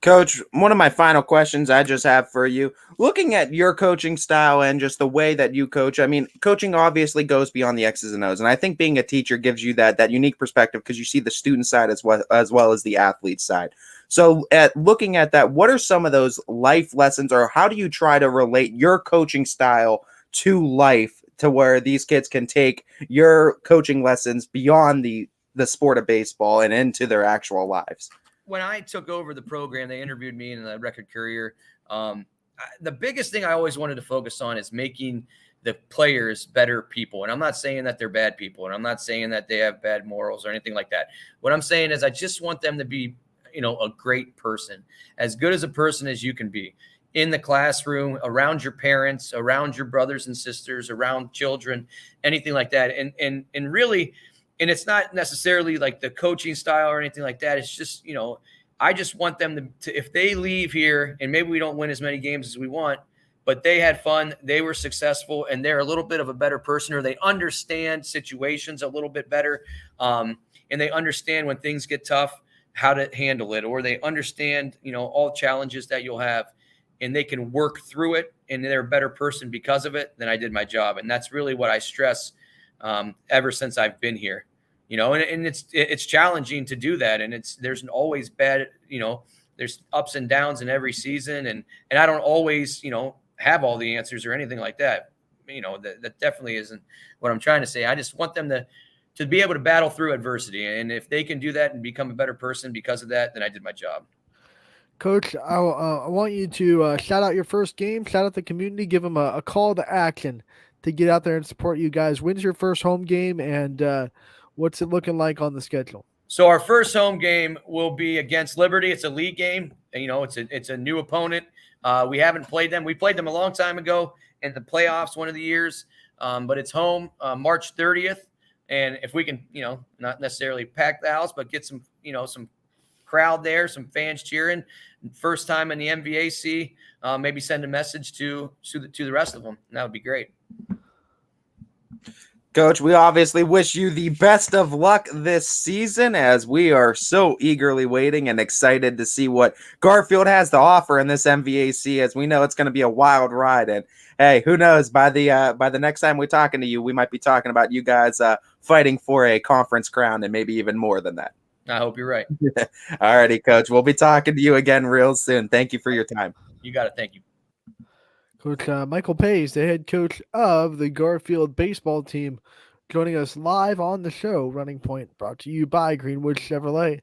Coach, one of my final questions I just have for you, looking at your coaching style and just the way that you coach, I mean, coaching obviously goes beyond the X's and O's. And I think being a teacher gives you that unique perspective, because you see the student side as well as the athlete side. So looking at that, what are some of those life lessons, or how do you try to relate your coaching style to life, to where these kids can take your coaching lessons beyond the sport of baseball and into their actual lives? When I took over the program, they interviewed me in the Record Courier. The biggest thing I always wanted to focus on is making the players better people. And I'm not saying that they're bad people, and I'm not saying that they have bad morals or anything like that. What I'm saying is I just want them to be, a great person, as good as a person as you can be, in the classroom, around your parents, around your brothers and sisters, around children, anything like that. And really, and it's not necessarily like the coaching style or anything like that. It's just, I just want them to, if they leave here and maybe we don't win as many games as we want, but they had fun, they were successful, and they're a little bit of a better person, or they understand situations a little bit better. And they understand when things get tough, how to handle it, or they understand, all challenges that you'll have, and they can work through it, and they're a better person because of it. Then I did my job. And that's really what I stress ever since I've been here, and it's challenging to do that. And there's always bad, there's ups and downs in every season. And I don't always, have all the answers or anything like that. That definitely isn't what I'm trying to say. I just want them to be able to battle through adversity. And if they can do that and become a better person because of that, then I did my job. Coach, I want you to shout out your first game, shout out the community, give them a call to action to get out there and support you guys. When's your first home game, and what's it looking like on the schedule? So our first home game will be against Liberty. It's a league game. It's a new opponent. We haven't played them. We played them a long time ago in the playoffs one of the years, but it's home March 30th. And if we can, not necessarily pack the house, but get some crowd there, some fans cheering, first time in the MVAC, maybe send a message to the rest of them. That would be great. Coach, we obviously wish you the best of luck this season, as we are so eagerly waiting and excited to see what Garfield has to offer in this MVAC, as we know it's going to be a wild ride. And hey, who knows, by the next time we're talking to you, we might be talking about you guys fighting for a conference crown, and maybe even more than that. I hope you're right. All righty, Coach. We'll be talking to you again real soon. Thank you for your time. You got it. Thank you. Coach Michael Pace, the head coach of the Garfield baseball team, joining us live on the show, Running Point, brought to you by Greenwood Chevrolet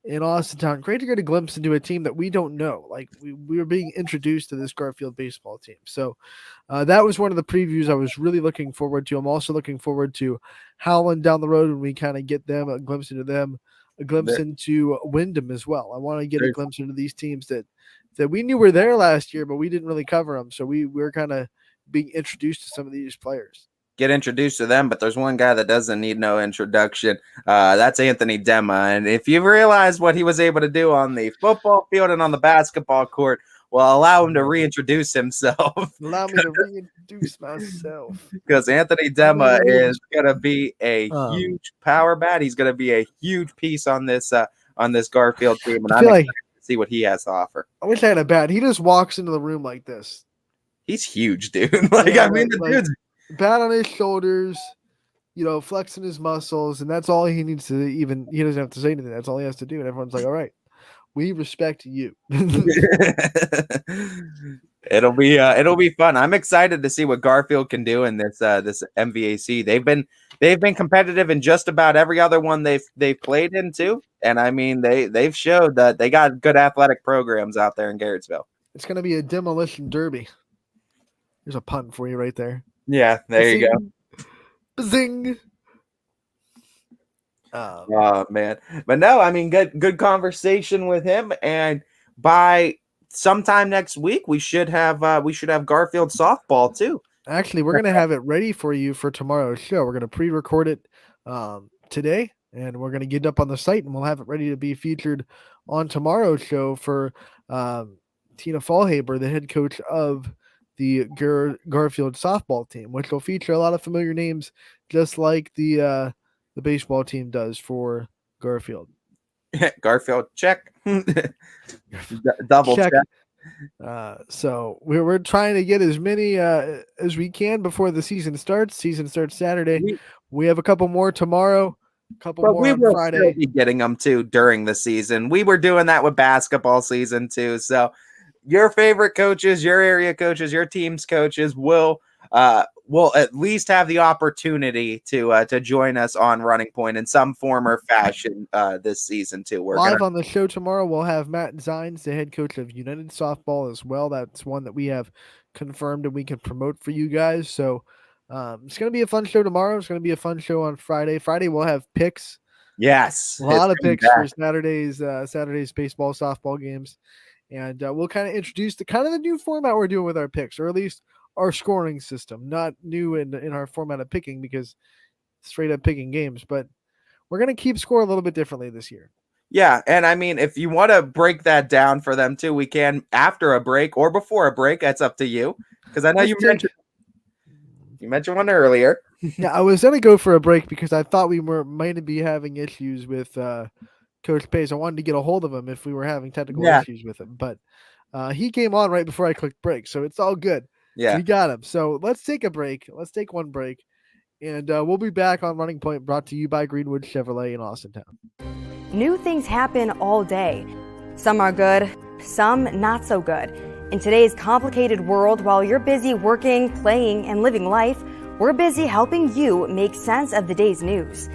in Austintown. Great to get a glimpse into a team that we don't know. Like, we were being introduced to this Garfield baseball team. So that was one of the previews I was really looking forward to. I'm also looking forward to Howland down the road when we kind of get them, a glimpse into them, a glimpse into Wyndham as well. I want to get a glimpse into these teams that we knew were there last year, but we didn't really cover them. So we're kind of being introduced to some of these players. Get introduced to them, but there's one guy that doesn't need no introduction. That's Anthony Demma. And if you realize what he was able to do on the football field and on the basketball court, well, allow him to reintroduce himself. Allow me to reintroduce myself. Because Anthony Demma is going to be a huge power bat. He's going to be a huge piece on this Garfield team. And I'm excited to see what he has to offer. I wish I had a bat. He just walks into the room like this. He's huge, dude. The dude's bat on his shoulders, flexing his muscles, and that's all he needs to even. He doesn't have to say anything. That's all he has to do, and everyone's like, "All right, we respect you." It'll be fun. I'm excited to see what Garfield can do in this MVAC. They've been competitive in just about every other one they've played in too, and I mean they've showed that they got good athletic programs out there in Garrettsville. It's going to be a demolition derby. There's a pun for you right there. Yeah, there you go. Zing. Oh man, but no, I mean, good conversation with him, and by sometime next week we should have Garfield softball too. Actually, we're gonna have it ready for you for tomorrow's show. We're gonna pre-record it today, and we're gonna get it up on the site, and we'll have it ready to be featured on tomorrow's show for Tina Fallhaber, the head coach of the Garfield softball team, which will feature a lot of familiar names, just like the baseball team does for Garfield. Garfield, check. Double check. So we're trying to get as many as we can before the season starts. Season starts Saturday. We have a couple more tomorrow. But we on will Friday. still be getting them too during the season. We were doing that with basketball season too. So your favorite coaches, your area coaches, your team's coaches will at least have the opportunity to join us on Running Point in some form or fashion this season too. We're live on the show tomorrow. We'll have Matt Zines, the head coach of United Softball, as well. That's one that we have confirmed and we can promote for you guys. So it's going to be a fun show tomorrow. It's going to be a fun show on Friday. Friday we'll have picks. Yes, a lot of picks for Saturday's baseball, softball games, and we'll kind of introduce the new format we're doing with our picks, or at least our scoring system. Not new in our format of picking, because straight up picking games, but we're going to keep score a little bit differently this year. Yeah, and I mean, if you want to break that down for them too, we can after a break or before a break. That's up to you, because I know you mentioned one earlier. Yeah, I was going to go for a break because I thought we might be having issues with Coach Pace. I wanted to get a hold of him if we were having technical issues with him, but he came on right before I clicked break, so it's all good. Yeah, we got him. So let's take a break. Let's take one break, and we'll be back on Running Point, brought to you by Greenwood Chevrolet in Austintown. New things happen all day. Some are good, some not so good. In today's complicated world, while you're busy working, playing, and living life, we're busy helping you make sense of the day's news.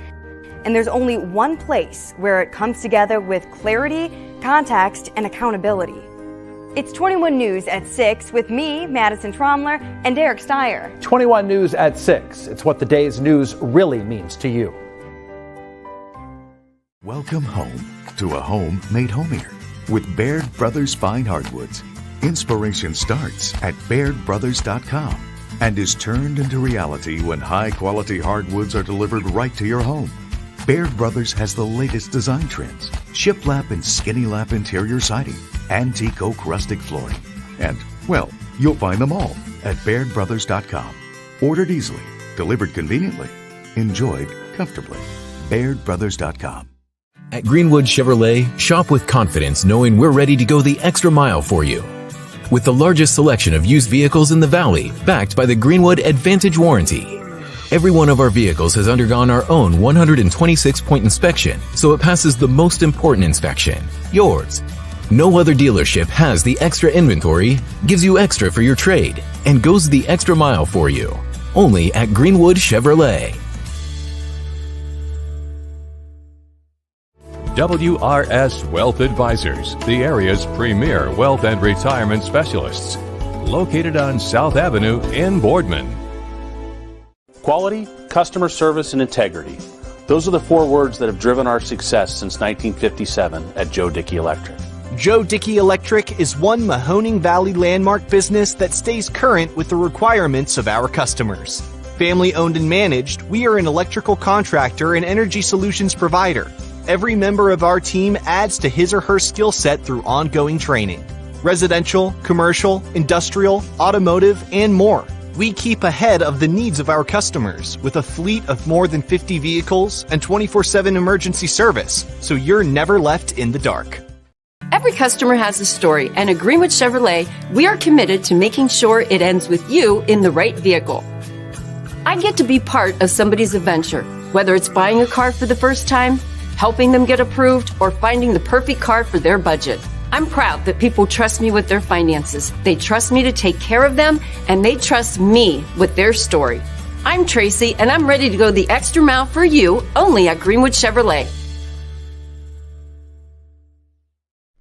And there's only one place where it comes together with clarity, context, and accountability. It's 21 News at 6 with me, Madison Tromler, and Derek Steyer. 21 News at 6. It's what the day's news really means to you. Welcome home to a home made homier with Baird Brothers Fine Hardwoods. Inspiration starts at BairdBrothers.com and is turned into reality when high-quality hardwoods are delivered right to your home. Baird Brothers has the latest design trends: shiplap and skinny lap interior siding, antique oak rustic flooring, and, well, you'll find them all at BairdBrothers.com. Ordered easily, delivered conveniently, enjoyed comfortably. BairdBrothers.com. At Greenwood Chevrolet, shop with confidence knowing we're ready to go the extra mile for you. With the largest selection of used vehicles in the Valley, backed by the Greenwood Advantage Warranty. Every one of our vehicles has undergone our own 126-point inspection, so it passes the most important inspection, yours. No other dealership has the extra inventory, gives you extra for your trade, and goes the extra mile for you. Only at Greenwood Chevrolet. WRS Wealth Advisors, the area's premier wealth and retirement specialists. Located on South Avenue in Boardman. Quality, customer service, and integrity. Those are the four words that have driven our success since 1957 at Joe Dickey Electric. Joe Dickey Electric is one Mahoning Valley landmark business that stays current with the requirements of our customers. Family owned and managed, we are an electrical contractor and energy solutions provider. Every member of our team adds to his or her skill set through ongoing training. Residential, commercial, industrial, automotive, and more. We keep ahead of the needs of our customers with a fleet of more than 50 vehicles and 24/7 emergency service, so you're never left in the dark. Every customer has a story, and at Greenwood Chevrolet, we are committed to making sure it ends with you in the right vehicle. I get to be part of somebody's adventure, whether it's buying a car for the first time, helping them get approved, or finding the perfect car for their budget. I'm proud that people trust me with their finances. They trust me to take care of them, and they trust me with their story. I'm Tracy, and I'm ready to go the extra mile for you, only at Greenwood Chevrolet.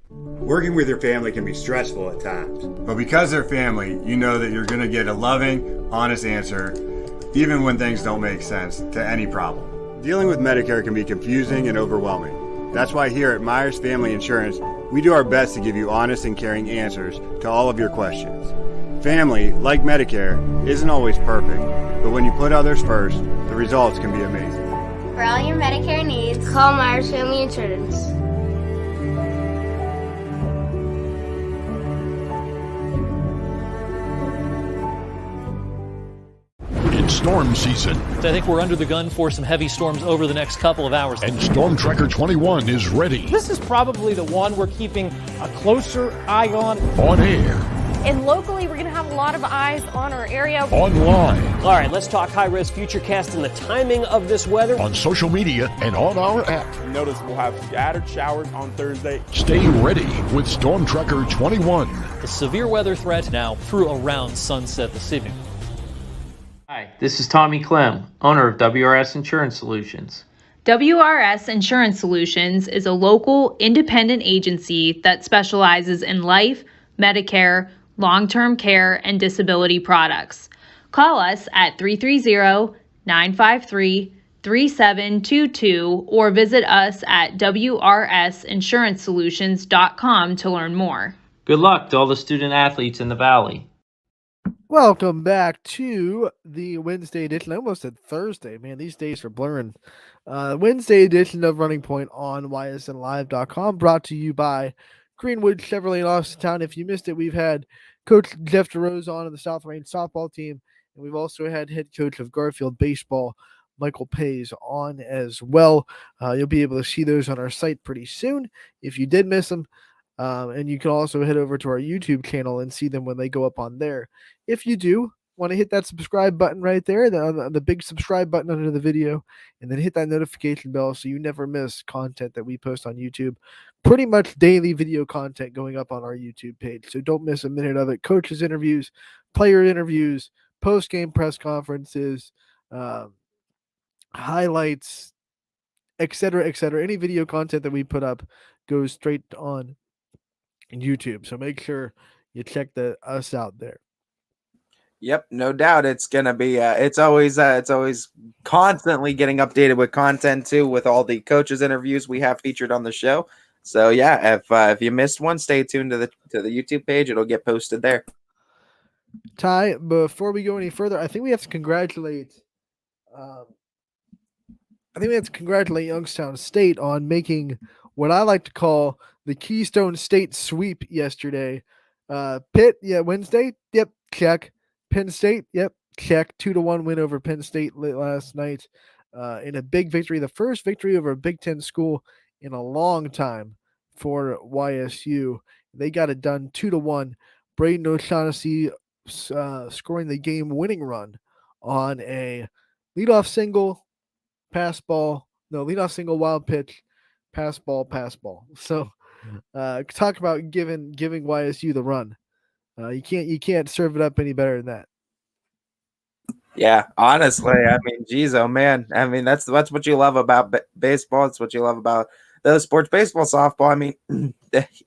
Working with your family can be stressful at times. But because they're family, you know that you're going to get a loving, honest answer, even when things don't make sense, to any problem. Dealing with Medicare can be confusing and overwhelming. That's why here at Myers Family Insurance, we do our best to give you honest and caring answers to all of your questions. Family, like Medicare, isn't always perfect, but when you put others first, the results can be amazing. For all your Medicare needs, call Myers Family Insurance. It's storm season. I think we're under the gun for some heavy storms over the next couple of hours. And Storm Tracker 21 is ready. This is probably the one we're keeping a closer eye on. On air. And locally, we're going to have a lot of eyes on our area. Online. All right, let's talk high-risk futurecast and the timing of this weather. On social media and on our app. Notice we'll have scattered showers on Thursday. Stay ready with Storm Tracker 21. The severe weather threat now through around sunset this evening. Hi, this is Tommy Clem, owner of WRS Insurance Solutions. WRS Insurance Solutions is a local, independent agency that specializes in life, Medicare, long-term care, and disability products. Call us at 330-953-3722 or visit us at wrsinsuranceSolutions.com to learn more. Good luck to all the student athletes in the Valley. Welcome back to the Wednesday edition. I almost said Thursday. Man, these days are blurring. Wednesday edition of Running Point on ysnlive.com, brought to you by Greenwood Chevrolet in Austintown. If you missed it, we've had Coach Jeff Derose on of the South Range softball team, and we've also had head coach of Garfield baseball, Michael Pays, on as well. You'll be able to see those on our site pretty soon if you did miss them. And you can also head over to our YouTube channel and see them when they go up on there. If you do want to hit that subscribe button right there, the big subscribe button under the video, and then hit that notification bell so you never miss content that we post on YouTube. Pretty much daily video content going up on our YouTube page, so don't miss a minute of it. Coaches interviews, player interviews, post-game press conferences, highlights, etc., etc. Any video content that we put up goes straight on YouTube, so make sure you check us out there. Yep, no doubt. It's gonna be. It's always constantly getting updated with content too, with all the coaches interviews we have featured on the show. So yeah, if you missed one, stay tuned to the YouTube page. It'll get posted there. Ty, before we go any further, I think we have to congratulate. Youngstown State on making what I like to call the Keystone State sweep yesterday. Pitt, Wednesday, yep, check. Penn State, yep, check. 2-1 win over Penn State last night in a big victory. The first victory over a Big Ten school in a long time for YSU. They got it done 2-1. Braden O'Shaughnessy scoring the game-winning run on a leadoff single, leadoff single, wild pitch, pass ball. So talk about giving YSU the run. You can't serve it up any better than that. Yeah, honestly, I mean, geez, oh man, I mean that's what you love about baseball. It's what you love about those sports, baseball, softball. I mean,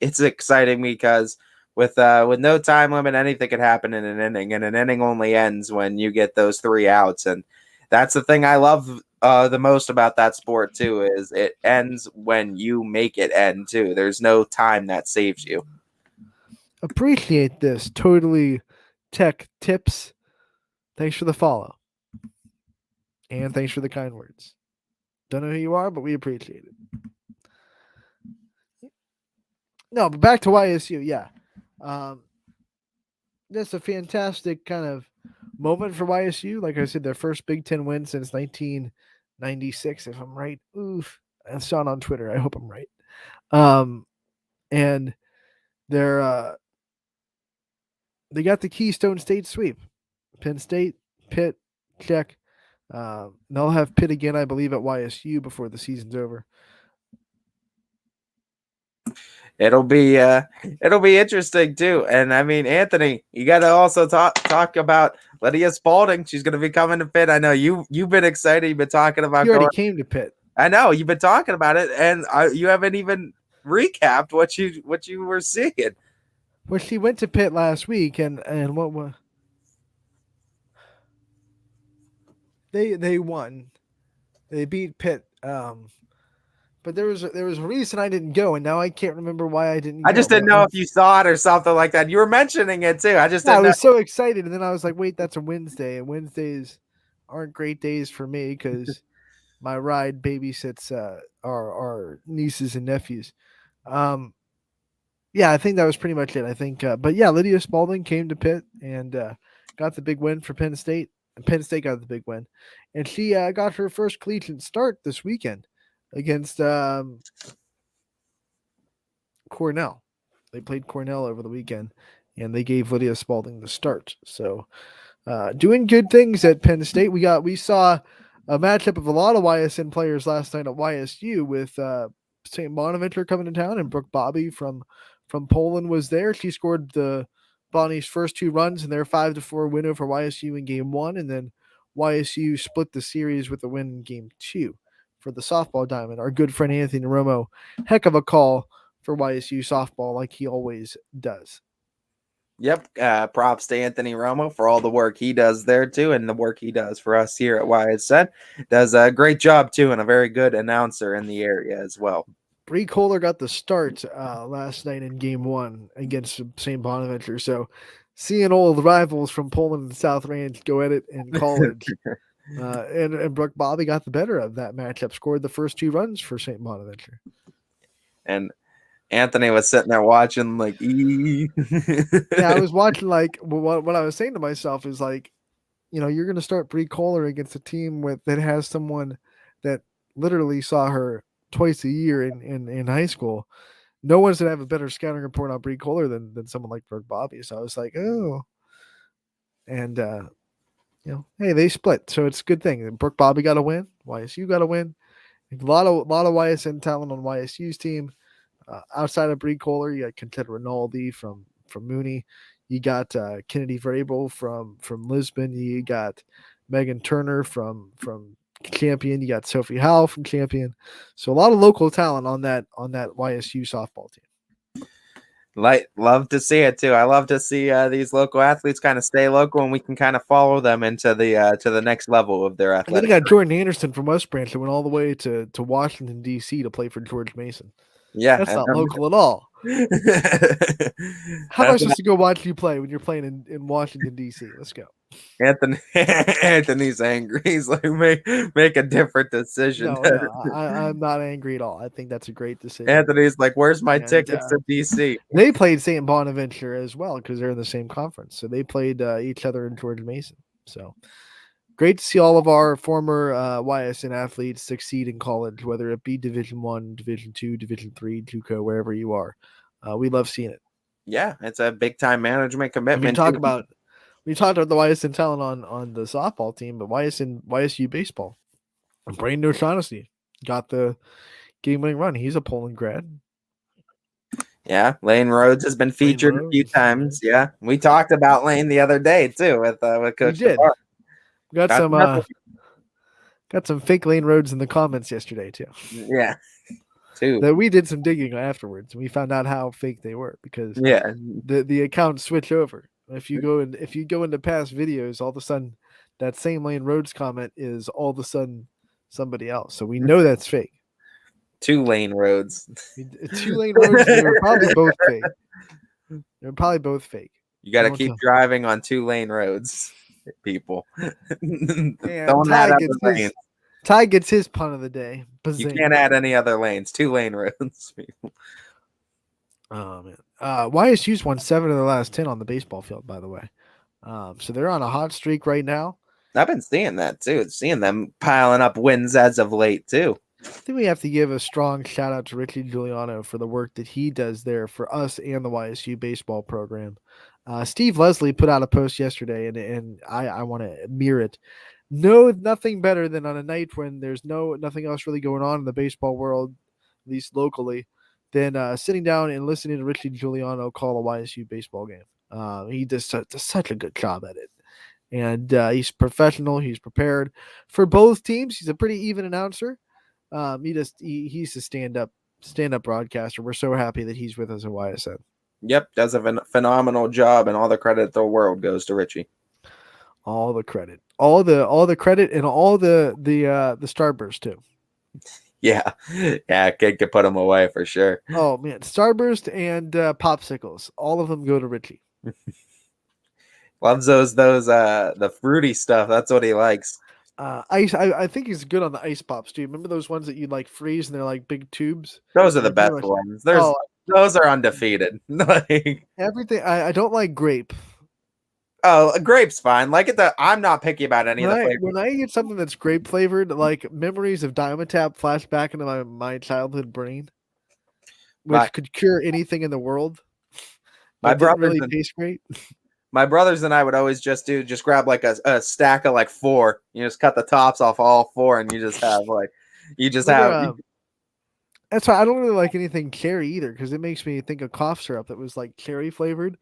it's exciting because with no time limit, anything could happen in an inning, and an inning only ends when you get those 3 outs, and that's the thing I love the most about that sport too. Is it ends when you make it end too. There's no time that saves you. Appreciate this. Totally Tech Tips. Thanks for the follow. And thanks for the kind words. Don't know who you are, but we appreciate it. No, but back to YSU. Yeah. That's a fantastic kind of moment for YSU. Like I said, their first Big Ten win since 1996, if I'm right. Oof. I saw it on Twitter. I hope I'm right. And they're they got the Keystone State sweep. Penn State, Pitt, check. They'll have Pitt again, I believe, at YSU before the season's over. It'll be interesting too. And I mean, Anthony, you got to also talk about Lydia Spalding. She's going to be coming to Pitt. I know you've been excited. You've been talking about. You already came to Pitt. I know you've been talking about it, and you haven't even recapped what you were seeing. Well, she went to Pitt last week, and what was they won. They beat Pitt. But there was a reason I didn't go, and now I can't remember why I didn't go. I just didn't know if you saw it or something like that. You were mentioning it too. I just I didn't know. was so excited, and then I was like, wait, that's a Wednesday, and Wednesdays aren't great days for me because my ride babysits our nieces and nephews. Yeah, I think that was pretty much it. I think, but yeah, Lydia Spalding came to Pitt and got the big win for Penn State. And Penn State got the big win, and she got her first collegiate start this weekend against Cornell. They played Cornell over the weekend, and they gave Lydia Spalding the start. So, doing good things at Penn State. We saw a matchup of a lot of YSN players last night at YSU with St. Bonaventure coming to town, and Brooke Bobby from Poland was there. She scored the Bonnie's first 2 runs in their 5-4 win over YSU in game 1, and then YSU split the series with a win in game 2 for the softball diamond. Our good friend Anthony Romo, heck of a call for YSU softball, like he always does. Yep. Props to Anthony Romo for all the work he does there too, and the work he does for us here at YSN. Does a great job too, and a very good announcer in the area as well. Bree Kohler got the start last night in game 1 against St. Bonaventure. So seeing old rivals from Poland and South Ranch go at it in college. And Brooke Bobby got the better of that matchup, scored the first 2 runs for St. Bonaventure. And Anthony was sitting there watching like, yeah, I was watching like what I was saying to myself is like, you're going to start Bree Kohler against a team that has someone that literally saw her twice a year in high school. No one's going to have a better scouting report on Bree Kohler than someone like Brooke Bobby. So I was like, oh, and hey, they split, so it's a good thing. Brooke Bobby got a win. YSU got a win. A lot of YSN talent on YSU's team. Outside of Bree Kohler, you got Contetta Rinaldi from Mooney. You got Kennedy Vrabel from Lisbon. You got Megan Turner from Champion. You got Sophie Howell from Champion. So a lot of local talent on that YSU softball team. Love to see it too. I love to see these local athletes kind of stay local, and we can kind of follow them into the to the next level of their athletic. And then you got Jordan Anderson from West Branch that went all the way to Washington D.C. to play for George Mason. Yeah, that's not local at all. How am I supposed to go watch you play when you're playing in Washington D.C.? Let's go. Anthony's angry. He's like, make a different decision. No, I'm not angry at all. I think that's a great decision. Anthony's like, where's my tickets to DC? They played St. Bonaventure as well because they're in the same conference. So they played each other in George Mason. So great to see all of our former YSN athletes succeed in college, whether it be Division I, Division II, Division III, JUCO, wherever you are. We love seeing it. Yeah, it's a big time management commitment. We talked about the YSN talent on the softball team, but YSU baseball. And Brandon O'Shaughnessy got the game-winning run. He's a Poland grad. Yeah, Lane Rhodes has been featured a few times. Yeah, we talked about Lane the other day too with Coach. We did. Got some fake Lane Rhodes in the comments yesterday too. Yeah, too. That we did some digging afterwards, and we found out how fake they were because the accounts switch over. If you go into past videos, all of a sudden that same Lane Rhodes comment is all of a sudden somebody else. So we know that's fake. 2 Lane Roads. 2 Lane Roads. They were probably both fake. They're probably both fake. You got to keep driving on 2 lane roads, people. Ty gets his pun of the day. You can't add any other lanes. 2 lane roads, people. Oh man. YSU's won 7 of the last 10 on the baseball field, by the way. So they're on a hot streak right now. I've been seeing that too. Seeing them piling up wins as of late too. I think we have to give a strong shout out to Richie Giuliano for the work that he does there for us and the YSU baseball program. Steve Leslie put out a post yesterday, and I want to mirror it. Nothing better than on a night when there's nothing else really going on in the baseball world, at least locally, than sitting down and listening to Richie Giuliano call a YSU baseball game. He does such a good job at it. And he's professional. He's prepared for both teams. He's a pretty even announcer. He's a stand-up broadcaster. We're so happy that he's with us at YSN. Yep, does a phenomenal job, and all the credit in the world goes to Richie. All the credit, all the credit, and all the Starburst too. Yeah, kid could put them away for sure. Oh man, Starburst and popsicles, all of them go to Richie. Loves those the fruity stuff. That's what he likes. Ice. I think he's good on the ice pops too. Remember those ones that you like freeze and they're like big tubes? Those are the They're best pretty much- ones. Oh, Those are undefeated. Like, everything. I don't like grape. oh, a grape's fine. Like I'm not picky about any of the flavors. When I eat something that's grape flavored, like memories of Dimetapp flash back into my childhood brain, which could cure anything in the world. My didn't brothers really taste great. My brothers and I would always just grab like a stack of like 4. You just cut the tops off all 4, and you just have That's why I don't really like anything cherry either, because it makes me think of cough syrup that was like cherry flavored,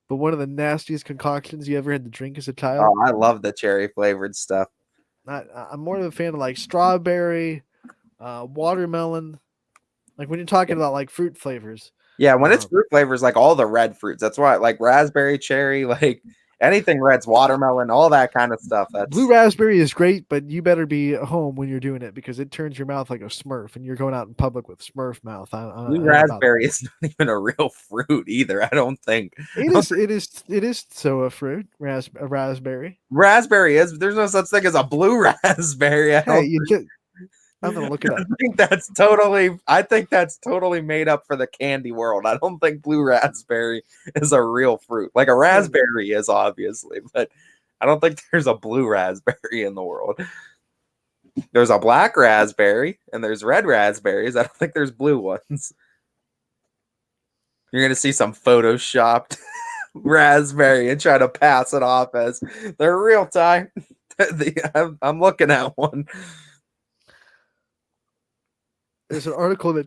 but one of the nastiest concoctions you ever had to drink as a child. Oh, I love the cherry flavored stuff. I'm more of a fan of like strawberry, watermelon. Like when you're talking about like fruit flavors. Yeah, when it's fruit flavors, like all the red fruits. That's why, like raspberry, cherry, like anything red's, watermelon, all that kind of stuff. That's blue raspberry is great, but you better be home when you're doing it because it turns your mouth like a Smurf, and you're going out in public with Smurf mouth. Blue raspberry is not even a real fruit either. I don't think it is. So a fruit, a raspberry. Raspberry is. There's no such thing as a blue raspberry. I'm gonna look it up. I think that's totally made up for the candy world. I don't think blue raspberry is a real fruit. Like a raspberry is, obviously, but I don't think there's a blue raspberry in the world. There's a black raspberry and there's red raspberries. I don't think there's blue ones. You're gonna see some photoshopped raspberry and try to pass it off as they're real time. I'm looking at one. There's an article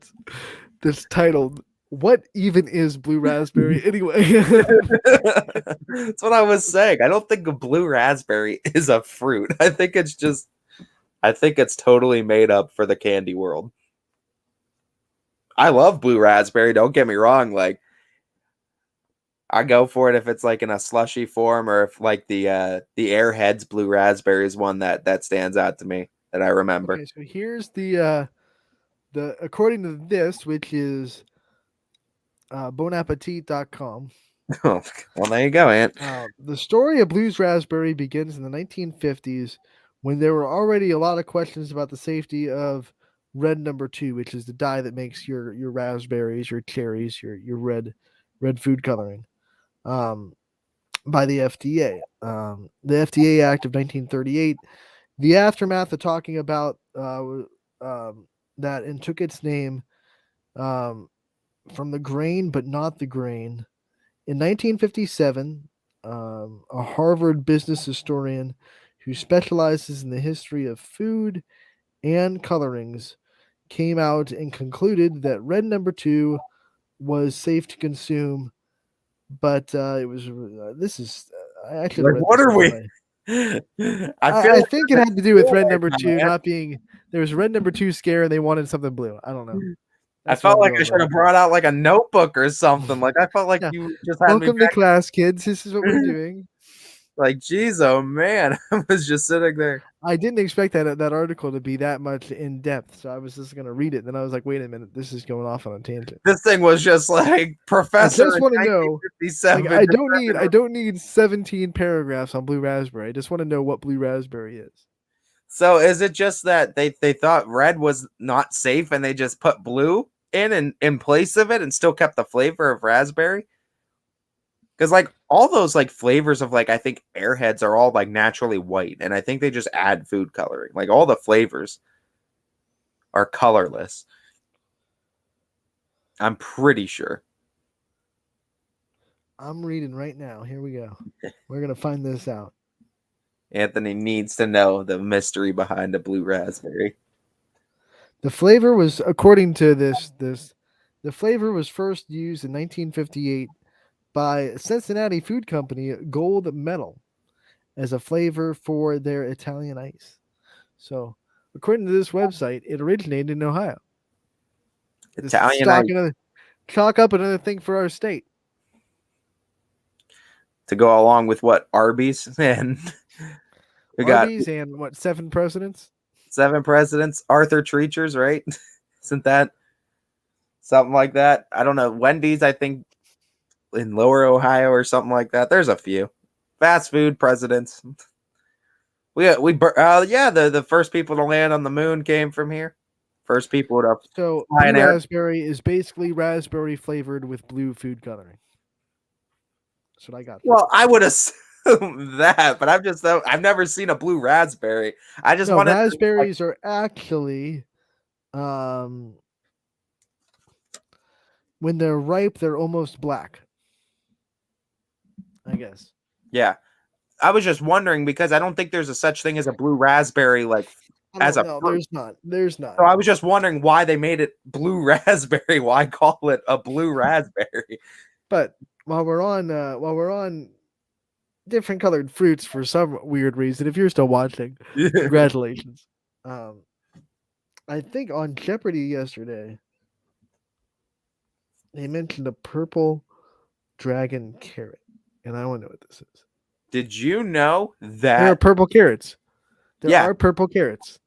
that's titled "What even is blue raspberry anyway?" That's what I was saying. I don't think a blue raspberry is a fruit. I think it's totally made up for the candy world. I love blue raspberry, don't get me wrong. Like, I go for it if it's like in a slushy form, or if like the Airheads blue raspberry is one that stands out to me that I remember. Okay, so here's the according to this, which is bonappetit.com. Oh, well, there you go, Ant. The story of blues raspberry begins in the 1950s when there were already a lot of questions about the safety of red number 2, which is the dye that makes your raspberries, your cherries, your red food coloring, by the FDA. The FDA Act of 1938, the aftermath of talking about that, and took its name from the grain, but not the grain. In 1957, a Harvard business historian who specializes in the history of food and colorings came out and concluded that red number 2 was safe to consume, but it was this is I should have read What this are we? way. I think it had to do with red number 2 not being. There was a red number 2 scare, and they wanted something blue. I don't know. I felt like I should have brought out like a notebook or something. Like I felt like you just had welcome to class, kids. This is what we're doing. Like, geez, oh man, I was just sitting there. I didn't expect that article to be that much in depth, so I was just gonna read it. Then I was like, wait a minute, this is going off on a tangent. This thing was just like Professor. I just want to know. Like, I don't need 17 paragraphs on blue raspberry. I just want to know what blue raspberry is. So is it just that they thought red was not safe and they just put blue in place of it and still kept the flavor of raspberry? Because like all those like flavors of like, I think Airheads are all like naturally white, and I think they just add food coloring. Like all the flavors are colorless. I'm pretty sure. I'm reading right now. Here we go. We're gonna find this out. Anthony needs to know the mystery behind a blue raspberry. The flavor was, according to this, the flavor was first used in 1958 by Cincinnati food company Gold Medal as a flavor for their Italian ice. So, according to this website, it originated in Ohio. Italian ice. Chalk up another thing for our state. To go along with what Arby's and We got Arby's and what, 7 presidents? 7 presidents. Arthur Treacher's, right? Isn't that something like that? I don't know. Wendy's, I think, in Lower Ohio or something like that. There's a few fast food presidents. The first people to land on the moon came from here. First people to So fly in blue air. raspberry is basically raspberry flavored with blue food coloring. That's what I got. Well, I would assume that, but I've never seen a blue raspberry. I just wanted raspberries are actually, when they're ripe, they're almost black. I guess. Yeah. I was just wondering because I don't think there's a such thing as a blue raspberry as a fruit. There's not. So I was just wondering why they made it blue raspberry. Why call it a blue raspberry? But while we're on different colored fruits for some weird reason, if you're still watching, congratulations. I think on Jeopardy yesterday, they mentioned a purple dragon carrot, and I want to know what this is. Did you know that there are purple carrots? There are purple carrots.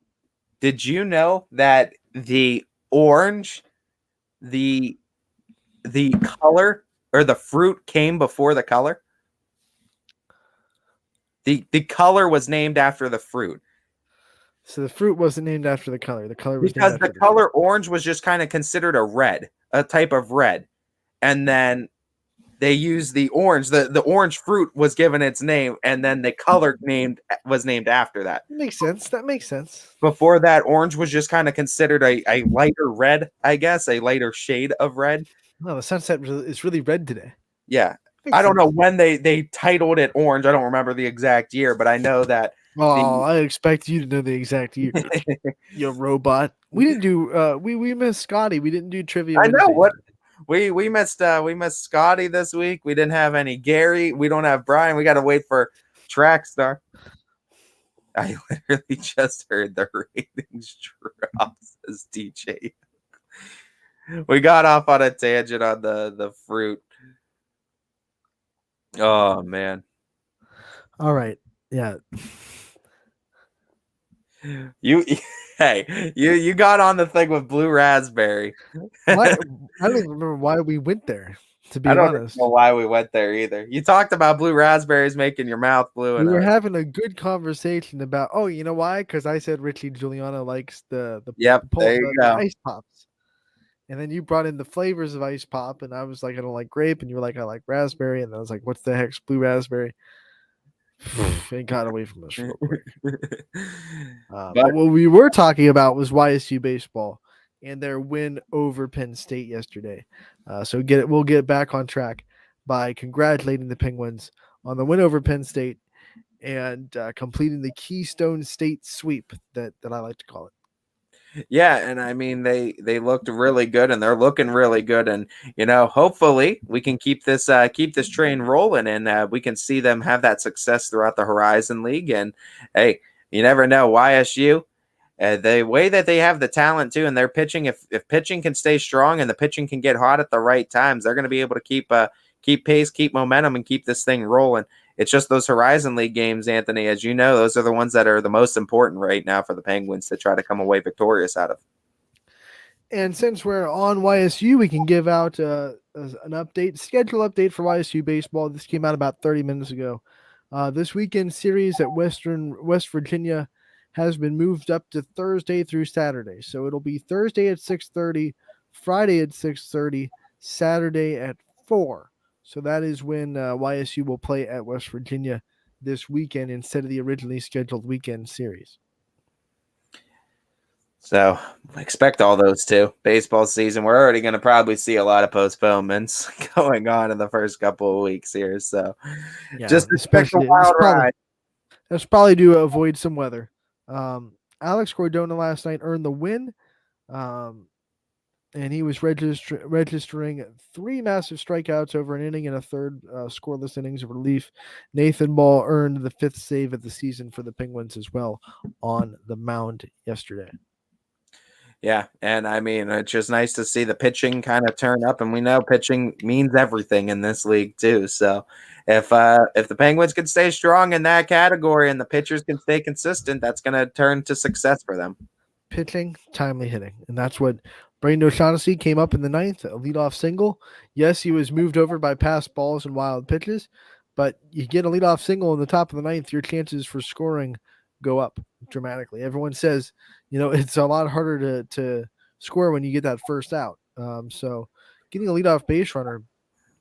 Did you know that the orange, the color or the fruit came before the color? The color was named after the fruit. So the fruit wasn't named after the color. The color was because named after the color orange was just kind of considered a type of red, and then they used the orange. The orange fruit was given its name, and then the color was named after that. Makes sense. That makes sense. Before that, orange was just kind of considered a lighter red, I guess, a lighter shade of red. No, the sunset is really red today. Yeah. I don't know when they titled it orange. I don't remember the exact year, but I know that. I expect you to know the exact year. You robot. We didn't do. We missed Scotty. We didn't do trivia. I know Wednesday. what we missed Scotty this week. We didn't have any Gary. We don't have Brian. We got to wait for Track Star. I literally just heard the ratings drop, says DJ. We got off on a tangent on the fruit. Oh man. All right. Yeah. You got on the thing with blue raspberry. I don't even remember why we went there, to be honest. I don't honest. know why we went there either. You talked about blue raspberries making your mouth blue. We were having a good conversation about, you know why? Because I said Richie Giuliano likes the ice pops. And then you brought in the flavors of ice pop, and I was like, I don't like grape, and you were like, I like raspberry, and I was like, what's the heck's blue raspberry? It got away from us real quick. But what we were talking about was YSU baseball and their win over Penn State yesterday. So we'll get back on track by congratulating the Penguins on the win over Penn State and completing the Keystone State sweep that I like to call it. Yeah, and I mean they looked really good, and they're looking really good, and hopefully we can keep this train rolling, and we can see them have that success throughout the Horizon League. And hey, you never know, YSU, the way that they have the talent too, and their pitching, if pitching can stay strong and the pitching can get hot at the right times, they're going to be able to keep pace, keep momentum, and keep this thing rolling. It's just those Horizon League games, Anthony, as you know, those are the ones that are the most important right now for the Penguins to try to come away victorious out of. And since we're on YSU, we can give out an schedule update for YSU baseball. This came out about 30 minutes ago. This weekend series at West Virginia has been moved up to Thursday through Saturday. So it'll be Thursday at 6:30, Friday at 6:30, Saturday at 4. So that is when YSU will play at West Virginia this weekend instead of the originally scheduled weekend series. So expect all those too. Baseball season, we're already going to probably see a lot of postponements going on in the first couple of weeks here. So just expect a wild ride. That's probably to avoid some weather. Alex Cordona last night earned the win. And he was registering 3 massive strikeouts over an inning and a third scoreless innings of relief. Nathan Ball earned the 5th save of the season for the Penguins as well on the mound yesterday. Yeah, and I mean, it's just nice to see the pitching kind of turn up, and we know pitching means everything in this league too. So, if the Penguins can stay strong in that category and the pitchers can stay consistent, that's going to turn to success for them. Pitching, timely hitting, and that's what Brodie Swagonski came up in the ninth, a leadoff single. Yes, he was moved over by pass balls and wild pitches, but you get a leadoff single in the top of the ninth, your chances for scoring go up dramatically. Everyone says, it's a lot harder to score when you get that first out. So getting a leadoff base runner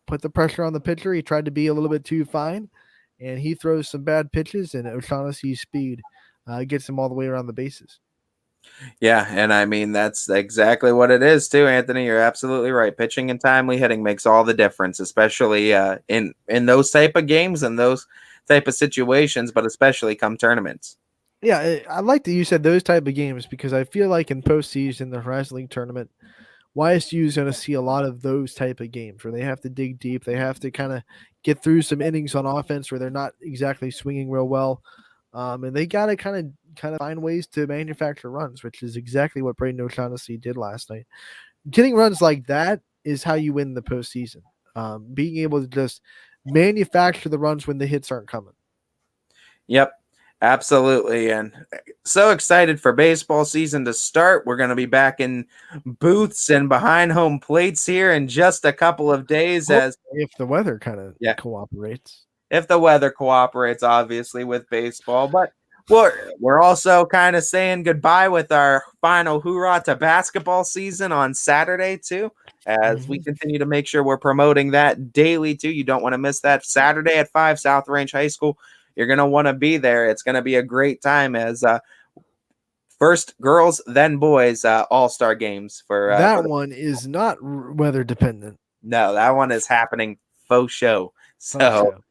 put the pressure on the pitcher. He tried to be a little bit too fine, and he throws some bad pitches, and O'Shaughnessy's speed gets him all the way around the bases. Yeah, and I mean, that's exactly what it is too, Anthony. You're absolutely right. Pitching and timely hitting makes all the difference, especially in those type of games and those type of situations, but especially come tournaments. Yeah, I like that you said those type of games because I feel like in postseason, the Horizon League tournament, YSU is going to see a lot of those type of games where they have to dig deep. They have to kind of get through some innings on offense where they're not exactly swinging real well. And they got to kind of find ways to manufacture runs, which is exactly what Brodie Swagonski did last night. Getting runs like that is how you win the postseason. Being able to just manufacture the runs when the hits aren't coming. Yep. Absolutely. And so excited for baseball season to start. We're going to be back in booths and behind home plates here in just a couple of days. As if the weather kind of cooperates. If the weather cooperates, obviously, with baseball. But we're also kind of saying goodbye with our final hoorah to basketball season on Saturday, too, as we continue to make sure we're promoting that daily, too. You don't want to miss that Saturday at 5, South Range High School. You're going to want to be there. It's going to be a great time as first girls, then boys all-star games. For one is not weather dependent. No, that one is happening faux show. So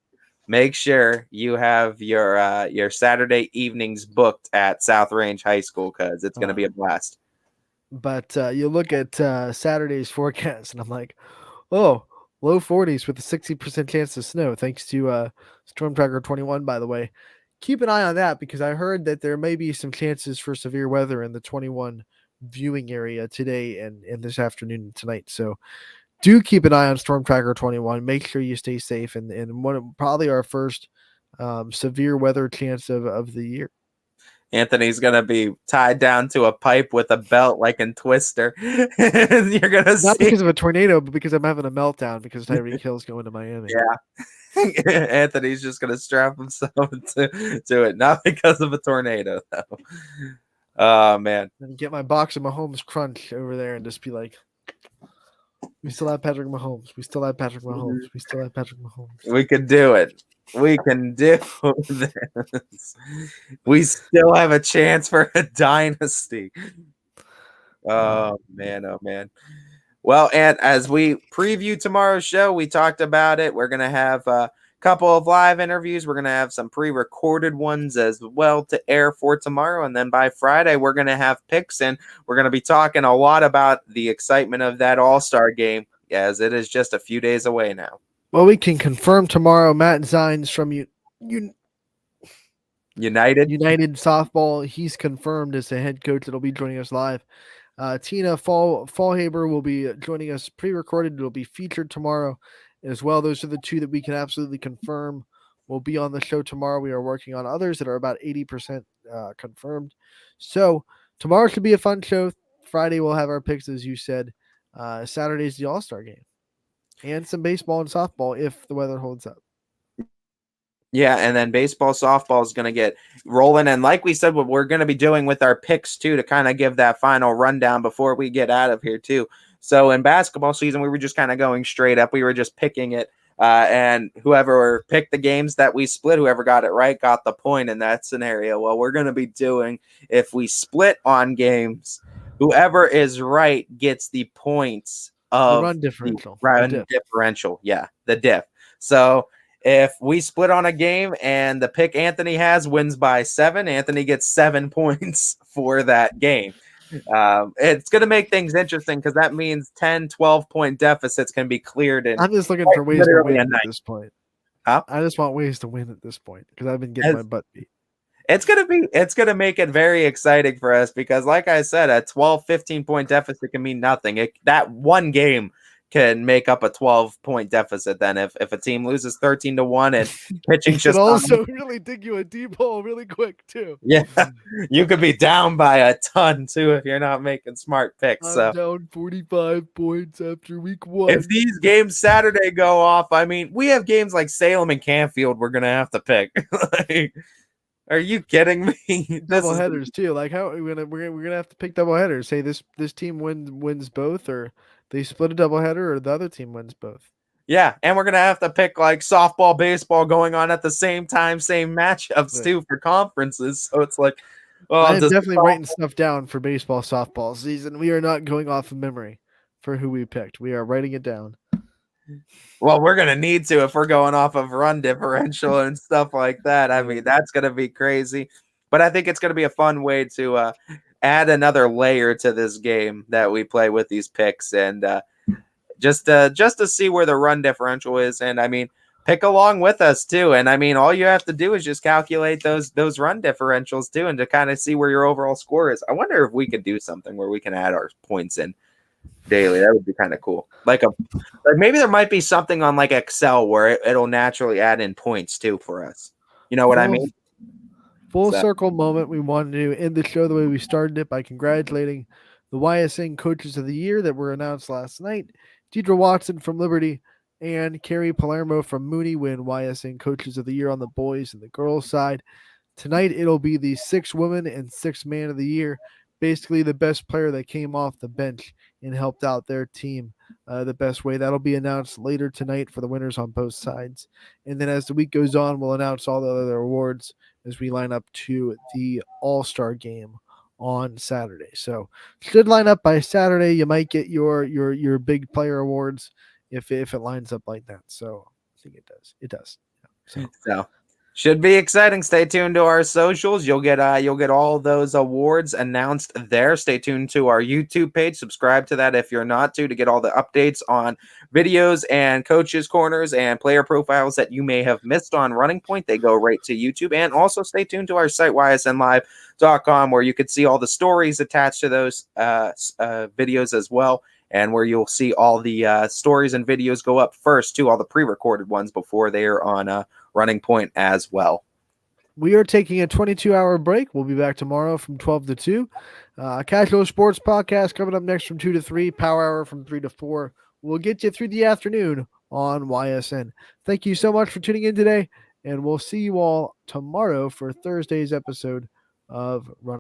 make sure you have your Saturday evenings booked at South Range High School because it's going to be a blast. But you look at Saturday's forecast, and I'm like, oh, low 40s with a 60% chance of snow, thanks to Storm Tracker 21, by the way. Keep an eye on that because I heard that there may be some chances for severe weather in the 21 viewing area today and this afternoon and tonight. So do keep an eye on Storm Tracker 21. Make sure you stay safe and probably our first severe weather chance of the year. Anthony's going to be tied down to a pipe with a belt like in Twister. You're going to see. Not because of a tornado, but because I'm having a meltdown because Tyreek Hill's going to Miami. Yeah. Anthony's just going to strap himself to it. Not because of a tornado, though. Oh, man. And get my box of Mahomes Crunch over there and just be like, we still have Patrick Mahomes. We still have Patrick Mahomes. We still have Patrick Mahomes. We can do it. We can do this. We still have a chance for a dynasty. Oh, man. Oh, man. Well, and as we preview tomorrow's show, we talked about it. We're going to have a couple of live interviews. We're going to have some pre-recorded ones as well to air for tomorrow. And then by Friday, we're going to have picks. And we're going to be talking a lot about the excitement of that All-Star game as it is just a few days away now. Well, we can confirm tomorrow Matt Zines from United Softball. He's confirmed as the head coach that'll be joining us live. Tina Fallhaber will be joining us pre-recorded. It'll be featured tomorrow as well. Those are the two that we can absolutely confirm will be on the show tomorrow. We are working on others that are about 80% confirmed. So tomorrow should be a fun show. Friday we'll have our picks, as you said. Saturday's the All-Star game. And some baseball and softball if the weather holds up. Yeah, and then baseball, softball is going to get rolling. And like we said, what we're going to be doing with our picks, too, to kind of give that final rundown before we get out of here, too. So in basketball season, we were just kind of going straight up. We were just picking it. And whoever picked the games that we split, whoever got it right, got the point in that scenario. Well, we're going to be doing, if we split on games, whoever is right gets the points of the run differential. Differential. Yeah, the diff. So if we split on a game and the pick Anthony has wins by 7, Anthony gets 7 points for that game. It's going to make things interesting because that means 10, 12-point deficits can be cleared. I'm just looking for ways to win at this point. Huh? I just want ways to win at this point because I've been getting my butt beat. It's gonna make it very exciting for us because, like I said, a 12, 15-point deficit can mean nothing. That one game can make up a 12-point deficit. Then if a team loses 13-1 and pitching's It could just also really dig you a deep hole really quick too. yeah, you could be down by a ton too if you're not making smart picks. I'm So down 45 points after week 1. if these games Saturday go off, I mean, we have games like Salem and Canfield we're gonna have to pick. Like, are you kidding me? Double headers too. Like how we're gonna have to pick double headers. Say this team wins both, or they split a double header, or the other team wins both. Yeah, and we're gonna have to pick like softball, baseball going on at the same time, same matchups too for conferences. So it's like, well, I'm definitely writing stuff down for baseball, softball season. We are not going off of memory for who we picked. We are writing it down. Well, we're gonna need to if we're going off of run differential and stuff like that. I mean, that's gonna be crazy. But I think it's gonna be a fun way to add another layer to this game that we play with these picks, and just to see where the run differential is. And I mean, pick along with us too. And I mean, all you have to do is just calculate those run differentials too, and to kind of see where your overall score is. I wonder if we could do something where we can add our points in daily. That would be kind of cool. Like maybe there might be something on like Excel where it'll naturally add in points too for us. You know what I mean? Full circle moment. We wanted to end the show the way we started it by congratulating the YSN Coaches of the Year that were announced last night. Deidre Watson from Liberty and Carrie Palermo from Mooney win YSN Coaches of the Year on the boys and the girls side. Tonight it'll be the 6 women and 6 man of the year. Basically the best player that came off the bench and helped out their team the best way. That'll be announced later tonight for the winners on both sides. And then as the week goes on, we'll announce all the other awards as we line up to the All-Star game on Saturday. So should line up by Saturday. You might get your big player awards if it lines up like that. So I think it does. It does. So should be exciting. Stay tuned to our socials. You'll get all those awards announced there. Stay tuned to our YouTube page. Subscribe to that if you're not to get all the updates on videos and coaches corners and player profiles that you may have missed on Running Point. They go right to YouTube. And also stay tuned to our site ysnlive.com, where you could see all the stories attached to those videos as well, and where you'll see all the stories and videos go up first to all the pre-recorded ones before they are on Running Point as well. We are taking a 22-hour break. We'll be back tomorrow from 12 to 2. Casual Sports Podcast coming up next from 2 to 3. Power Hour from 3 to 4. We'll get you through the afternoon on YSN. Thank you so much for tuning in today, and we'll see you all tomorrow for Thursday's episode of Running.